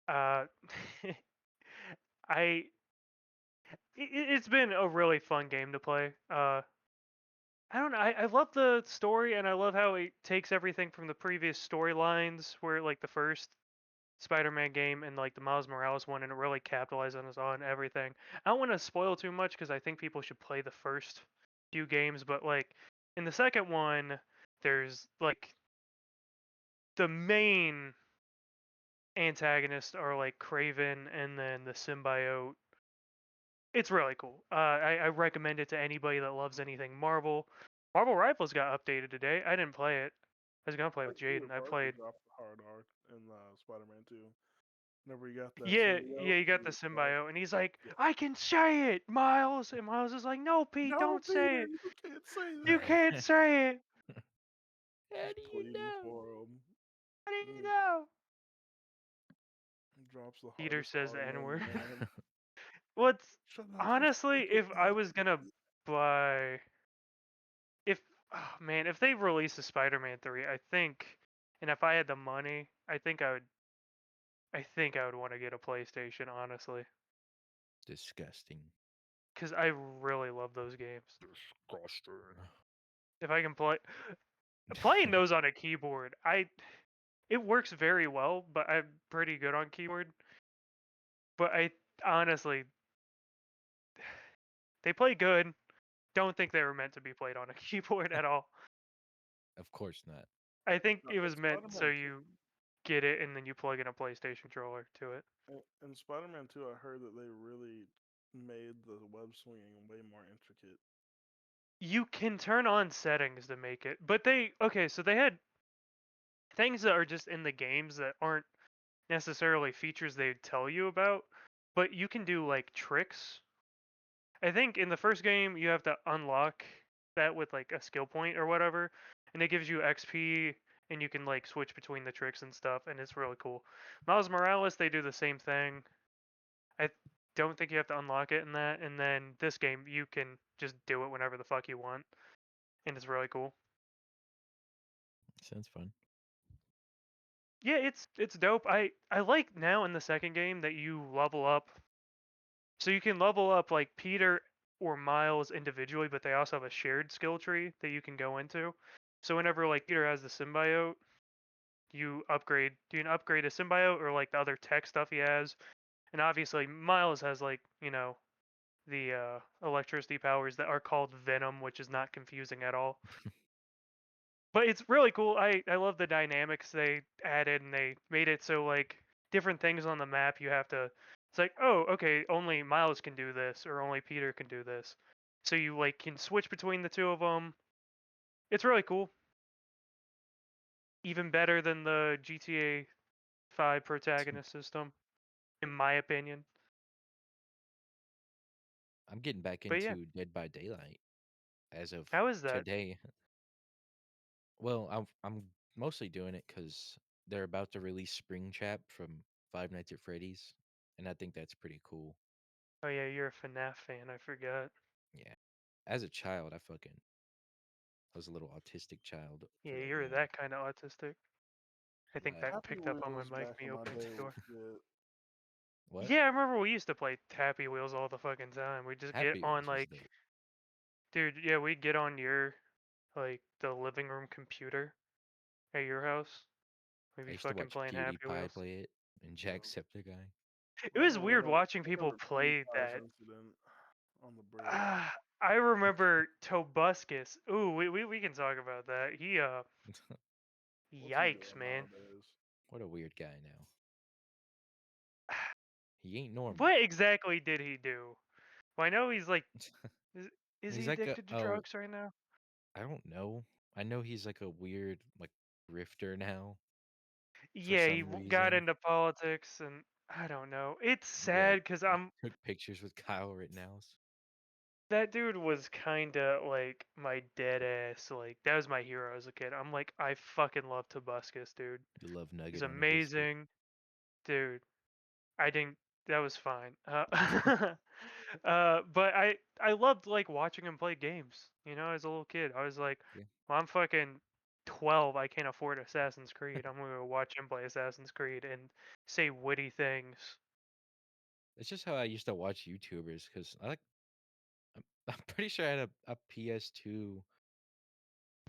Uh, I it's been a really fun game to play. I don't know. I love the story and I love how it takes everything from the previous storylines, where like the first Spider-Man game and like the Miles Morales one, and it really capitalizes on everything. I don't want to spoil too much because I think people should play the first few games, but like in the second one, there's like the main antagonists are like Craven and then the symbiote. It's really cool. I recommend it to anybody that loves anything Marvel. Marvel Rivals got updated today. I didn't play it. I was gonna play with Peter Jaden. I Parker played. dropped the hard arc in Spider-Man 2. Whenever he got that Yeah, symbiote, yeah, you got and the it's like, symbiote, and he's like, yeah. "I can say it, Miles," and Miles is like, "No, Pete, No, don't say Peter, it. you can't say You that. can't say it. How He's do you pleading know? for him. How do you Mm, know?" drops the Peter hardest says R the N known to word. man. What's Shut up! I'm honestly, trying to if I was gonna buy, if oh man, if they release a Spider-Man 3, I think, and if I had the money, I think I would want to get a PlayStation, honestly, Disgusting. because I really love those games. Disgusting. If I can playing those on a keyboard, it works very well, but I'm pretty good on keyboard. But I honestly, they play good. Don't think they were meant to be played on a keyboard at all. Of course not. I think No, it in was meant so Spider-Man 2, you get it and then you plug in a PlayStation controller to it. in Spider-Man 2, I heard that they really made the web swinging way more intricate. You can turn on settings to make it, but so things that are just in the games that aren't necessarily features they'd tell you about, but you can do like tricks. I think in the first game you have to unlock that with like a skill point or whatever, and it gives you XP and you can like switch between the tricks and stuff, and it's really cool. Miles Morales, they do the same thing. I don't think you have to unlock it in that, and then this game you can just do it whenever the fuck you want, and it's really cool. Sounds fun. Yeah, it's dope. I like now in the second game that you level up. So you can level up like Peter or Miles individually, but they also have a shared skill tree that you can go into. So whenever like Peter has the symbiote, you can upgrade a symbiote or like the other tech stuff he has. And obviously Miles has like, the electricity powers that are called Venom, which is not confusing at all. But it's really cool. I love the dynamics they added, and they made it so like different things on the map you have to. It's like, oh, okay, only Miles can do this, or only Peter can do this. So you like can switch between the two of them. It's really cool. Even better than the GTA 5 protagonist system, in my opinion. I'm getting back But yeah, into Dead by Daylight as of how is that? today. Well, I'm mostly doing it because they're about to release Spring Trap from Five Nights at Freddy's, and I think that's pretty cool. Oh yeah, you're a FNAF fan. I forgot. Yeah. As a child, I was a little autistic child Yeah, for that you're game. that kind of autistic. I think Like that Happy picked up on my Wheels mic back me in my opening day the was door. good. what? Yeah, I remember we used to play Happy Wheels all the fucking time. We just get Happy on Wheels was like, dope. dude, yeah, we'd get on your like the living room computer at your house. We'd I be used to fucking watch playing Happy PewDiePie Wheels. play it and Um, Jacksepticeye. It I was never weird remember. watching I people remember play PewDiePie's that. incident on the bridge. I remember Tobuscus. Ooh, we can talk about that. What's he Yikes, doing man. nowadays? What a weird guy now. He ain't normal. What exactly did he do? Well, I know he's like, is, is He's he like a addicted to oh, drugs right now? I don't know. I know he's like a weird like grifter now for Yeah, he some got reason. into politics, and I don't know. It's He sad because I'm took pictures with Kyle Rittenhouse. that dude was kind of like my dead ass. Like that was my hero as a kid. I'm like, I fucking love Tobuscus, dude. You love He's nugget on a biscuit. amazing, dude. I didn't. That was fine. But I loved like watching him play games. As a little kid, I was like, Yeah. well, I'm fucking 12. I can't afford Assassin's Creed. I'm gonna go watch him play Assassin's Creed and say witty things. It's just how I used to watch YouTubers because I'm pretty sure I had a PS2.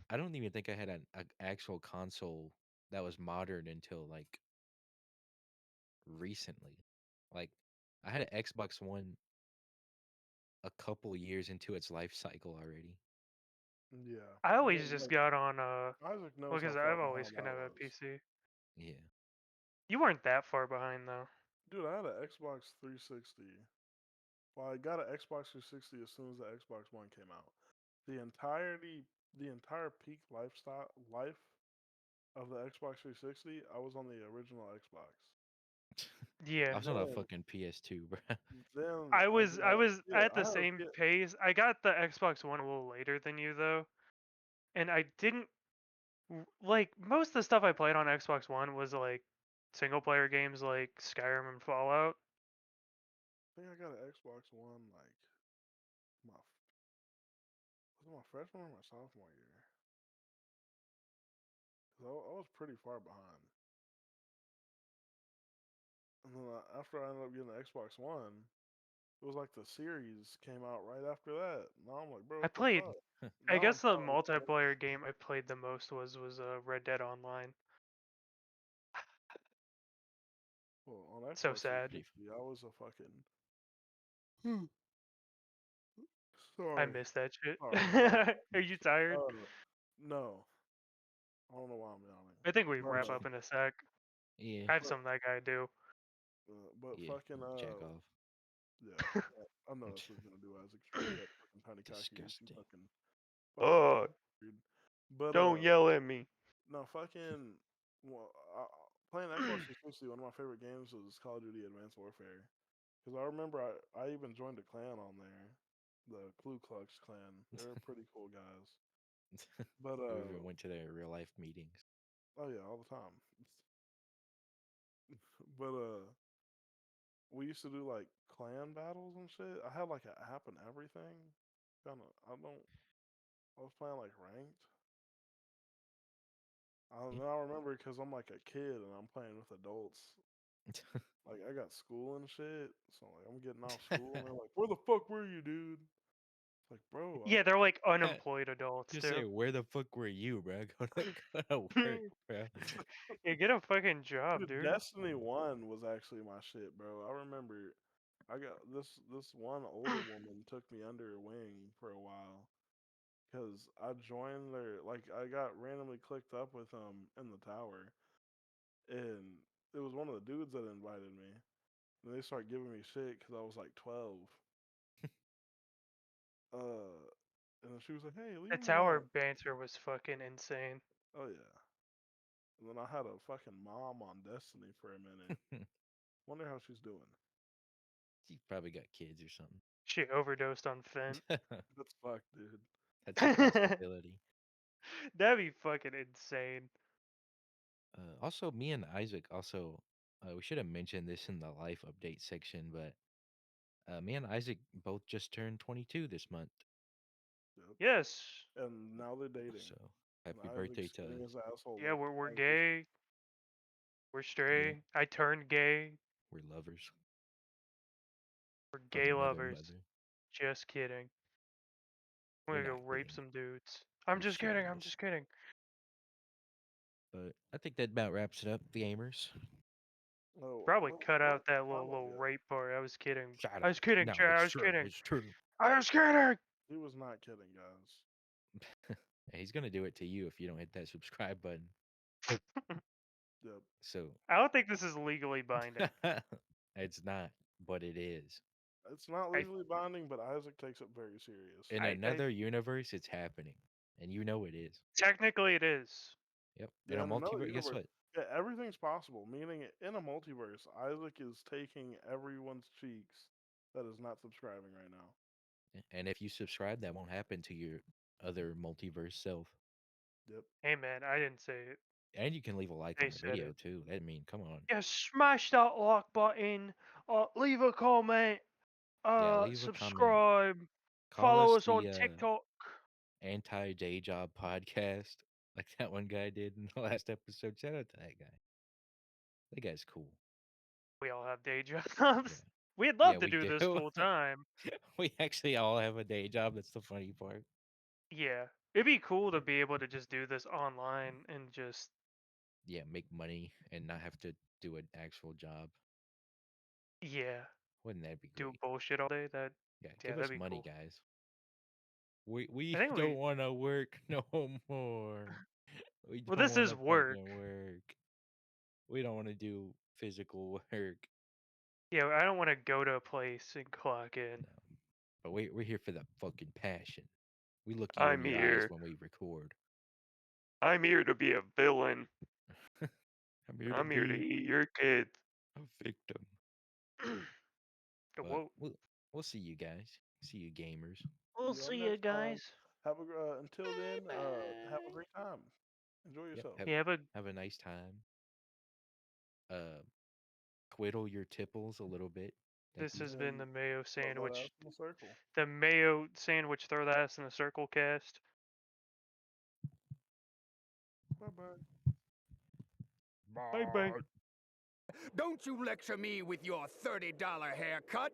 I don't even think I had an actual console that was modern until like recently. Like I had an Xbox One a couple years into its life cycle already. Yeah, I always but just like got on Isaac knows how because I've far always behind kind I of had a was. PC. Yeah. You weren't that far behind though. Dude, I had an Xbox 360. Well, I got an Xbox 360 as soon as the Xbox One came out. The entirety, the entire peak life of the Xbox 360, I was on the original Xbox. I Yeah. was on a Then, fucking PS2, bro. then I I was I got was yeah, at I the had a same P- pace. I got the Xbox One a little later than you though, and I didn't like most of the stuff I played on Xbox One was like single player games like Skyrim and Fallout. I think I got an Xbox One like my was it my freshman or my sophomore year? 'Cause I was pretty far behind. And then after I ended up getting the Xbox One, it was like the series came out right after that. Now I'm like, bro, I what the played. fuck? I Now I'm guess the finally multiplayer game I played the most was Red Dead Online. well on So Xbox sad. Pretty 360. I was a fucking I sorry, miss that shit. sorry. Are you tired? No, I don't know why I'm yawning. I think we wrap Uh, up in a sec. Yeah. I have but something I gotta do. but Yeah. fucking Jack off. yeah. I know that's what he's gonna do, Isaac. Straight cut, fucking tiny cocky. You Disgusting. fucking Oh, dude. But don't yell at me. no fucking. Well, playing Xbox 360, one of my favorite games was Call of Duty Advanced Warfare. Because I remember I even joined a clan on there, the Ku Klux Klan. They're pretty cool guys. But You even went to their real life meetings. oh yeah, all the time. But we used to do like clan battles and shit. I had like an app and everything. Kind of, I was playing like ranked. I don't know. I remember because I'm like a kid and I'm playing with adults. Like I got school and shit, so like I'm getting off school and they're like, "Where the fuck were you, dude?" It's like, bro, Yeah, they're like unemployed adults Just say, too. where the fuck were you, bro? Go to work, bro. Yeah, get a fucking job, dude, dude. Destiny 1 was actually my shit, bro. I remember I got this one older woman took me under her wing for a while because I joined their like I got randomly clicked up with them in the tower, and it was one of the dudes that invited me. And they started giving me shit because I was like 12. And then she was like, "Hey, The leave me tower alone." banter was fucking insane. Oh yeah. And then I had a fucking mom on Destiny for a minute. Wonder how she's doing. She probably got kids or something. She overdosed on Fent. That's fucked, dude. That's a possibility. That'd be fucking insane. Also, me and Isaac also, we should have mentioned this in the life update section, but me and Isaac both just turned 22 this month. Yep. Yes. And now they're dating. So And happy birthday Isaac's to getting us. his asshole Yeah, licked we're by his gay. We're Yeah, straight. I turned gay. we're lovers We're from gay another lovers. mother. Just kidding. I'm We're gonna go not rape kidding. some dudes. I'm We're just kidding. I'm serious. just kidding. But I think that about wraps it up, gamers. Oh, Probably cut what out that follow little yet? rape part. I was kidding. Shut I up. was kidding, No, Chad. I it's was true. kidding. It's true. I was kidding. He was not kidding, guys. He's gonna do it to you if you don't hit that subscribe button. Yep. So I don't think this is legally binding. it's not, but it is. It's not I, legally binding, but Isaac takes it very serious. In I another universe, it's happening, and you know it is. technically it is. Yep. In Yeah, a in another multiverse, guess universe. what? Yeah, everything's possible. Meaning, in a multiverse, Isaac is taking everyone's cheeks that is not subscribing right now. And if you subscribe, that won't happen to your other multiverse self. Yep. Hey man, I didn't say it. And you can leave a like They on the said video it. too. I mean, come on. Yeah, smash that like button. Leave a comment. Yeah, leave a comment. Subscribe. Call Follow us us on the TikTok. anti day job podcast, like that one guy did in the last episode. Shout out to that guy. That guy's cool. We all have day Yeah. jobs. We'd Yeah, love to we do do. this full time. We actually all have a day job. That's the funny part. Yeah, it'd be cool to be able to just do this online and just Yeah, make money and not have to do an actual job. yeah Wouldn't that be do great? bullshit all day. Yeah, Yeah, give that'd us be money, cool. guys. I We think don't we want to work no more. We well don't this want is to work. fucking work. We don't want to do physical work. Yeah, I don't want to go to a place and clock in. No. But we're here for the fucking passion. We look you in I'm your eyes here. when we record. I'm here to be a villain. I'm here to I'm here to be eat your kids. a victim. But Whoa. we'll see you guys. See you gamers. We'll See y'all see you next time. guys. Have a until Bye then. Have a bye. great time. Enjoy Yep. yourself. Yeah, but Have a nice time. Uh, twiddle your tipples a little bit. Thank this you. has been the And Mayo throw that ass sandwich. in the circle. The Mayo sandwich. Throw that ass in a circle cast. Bye bye. Bye bye. Don't you lecture me with your $30 haircut.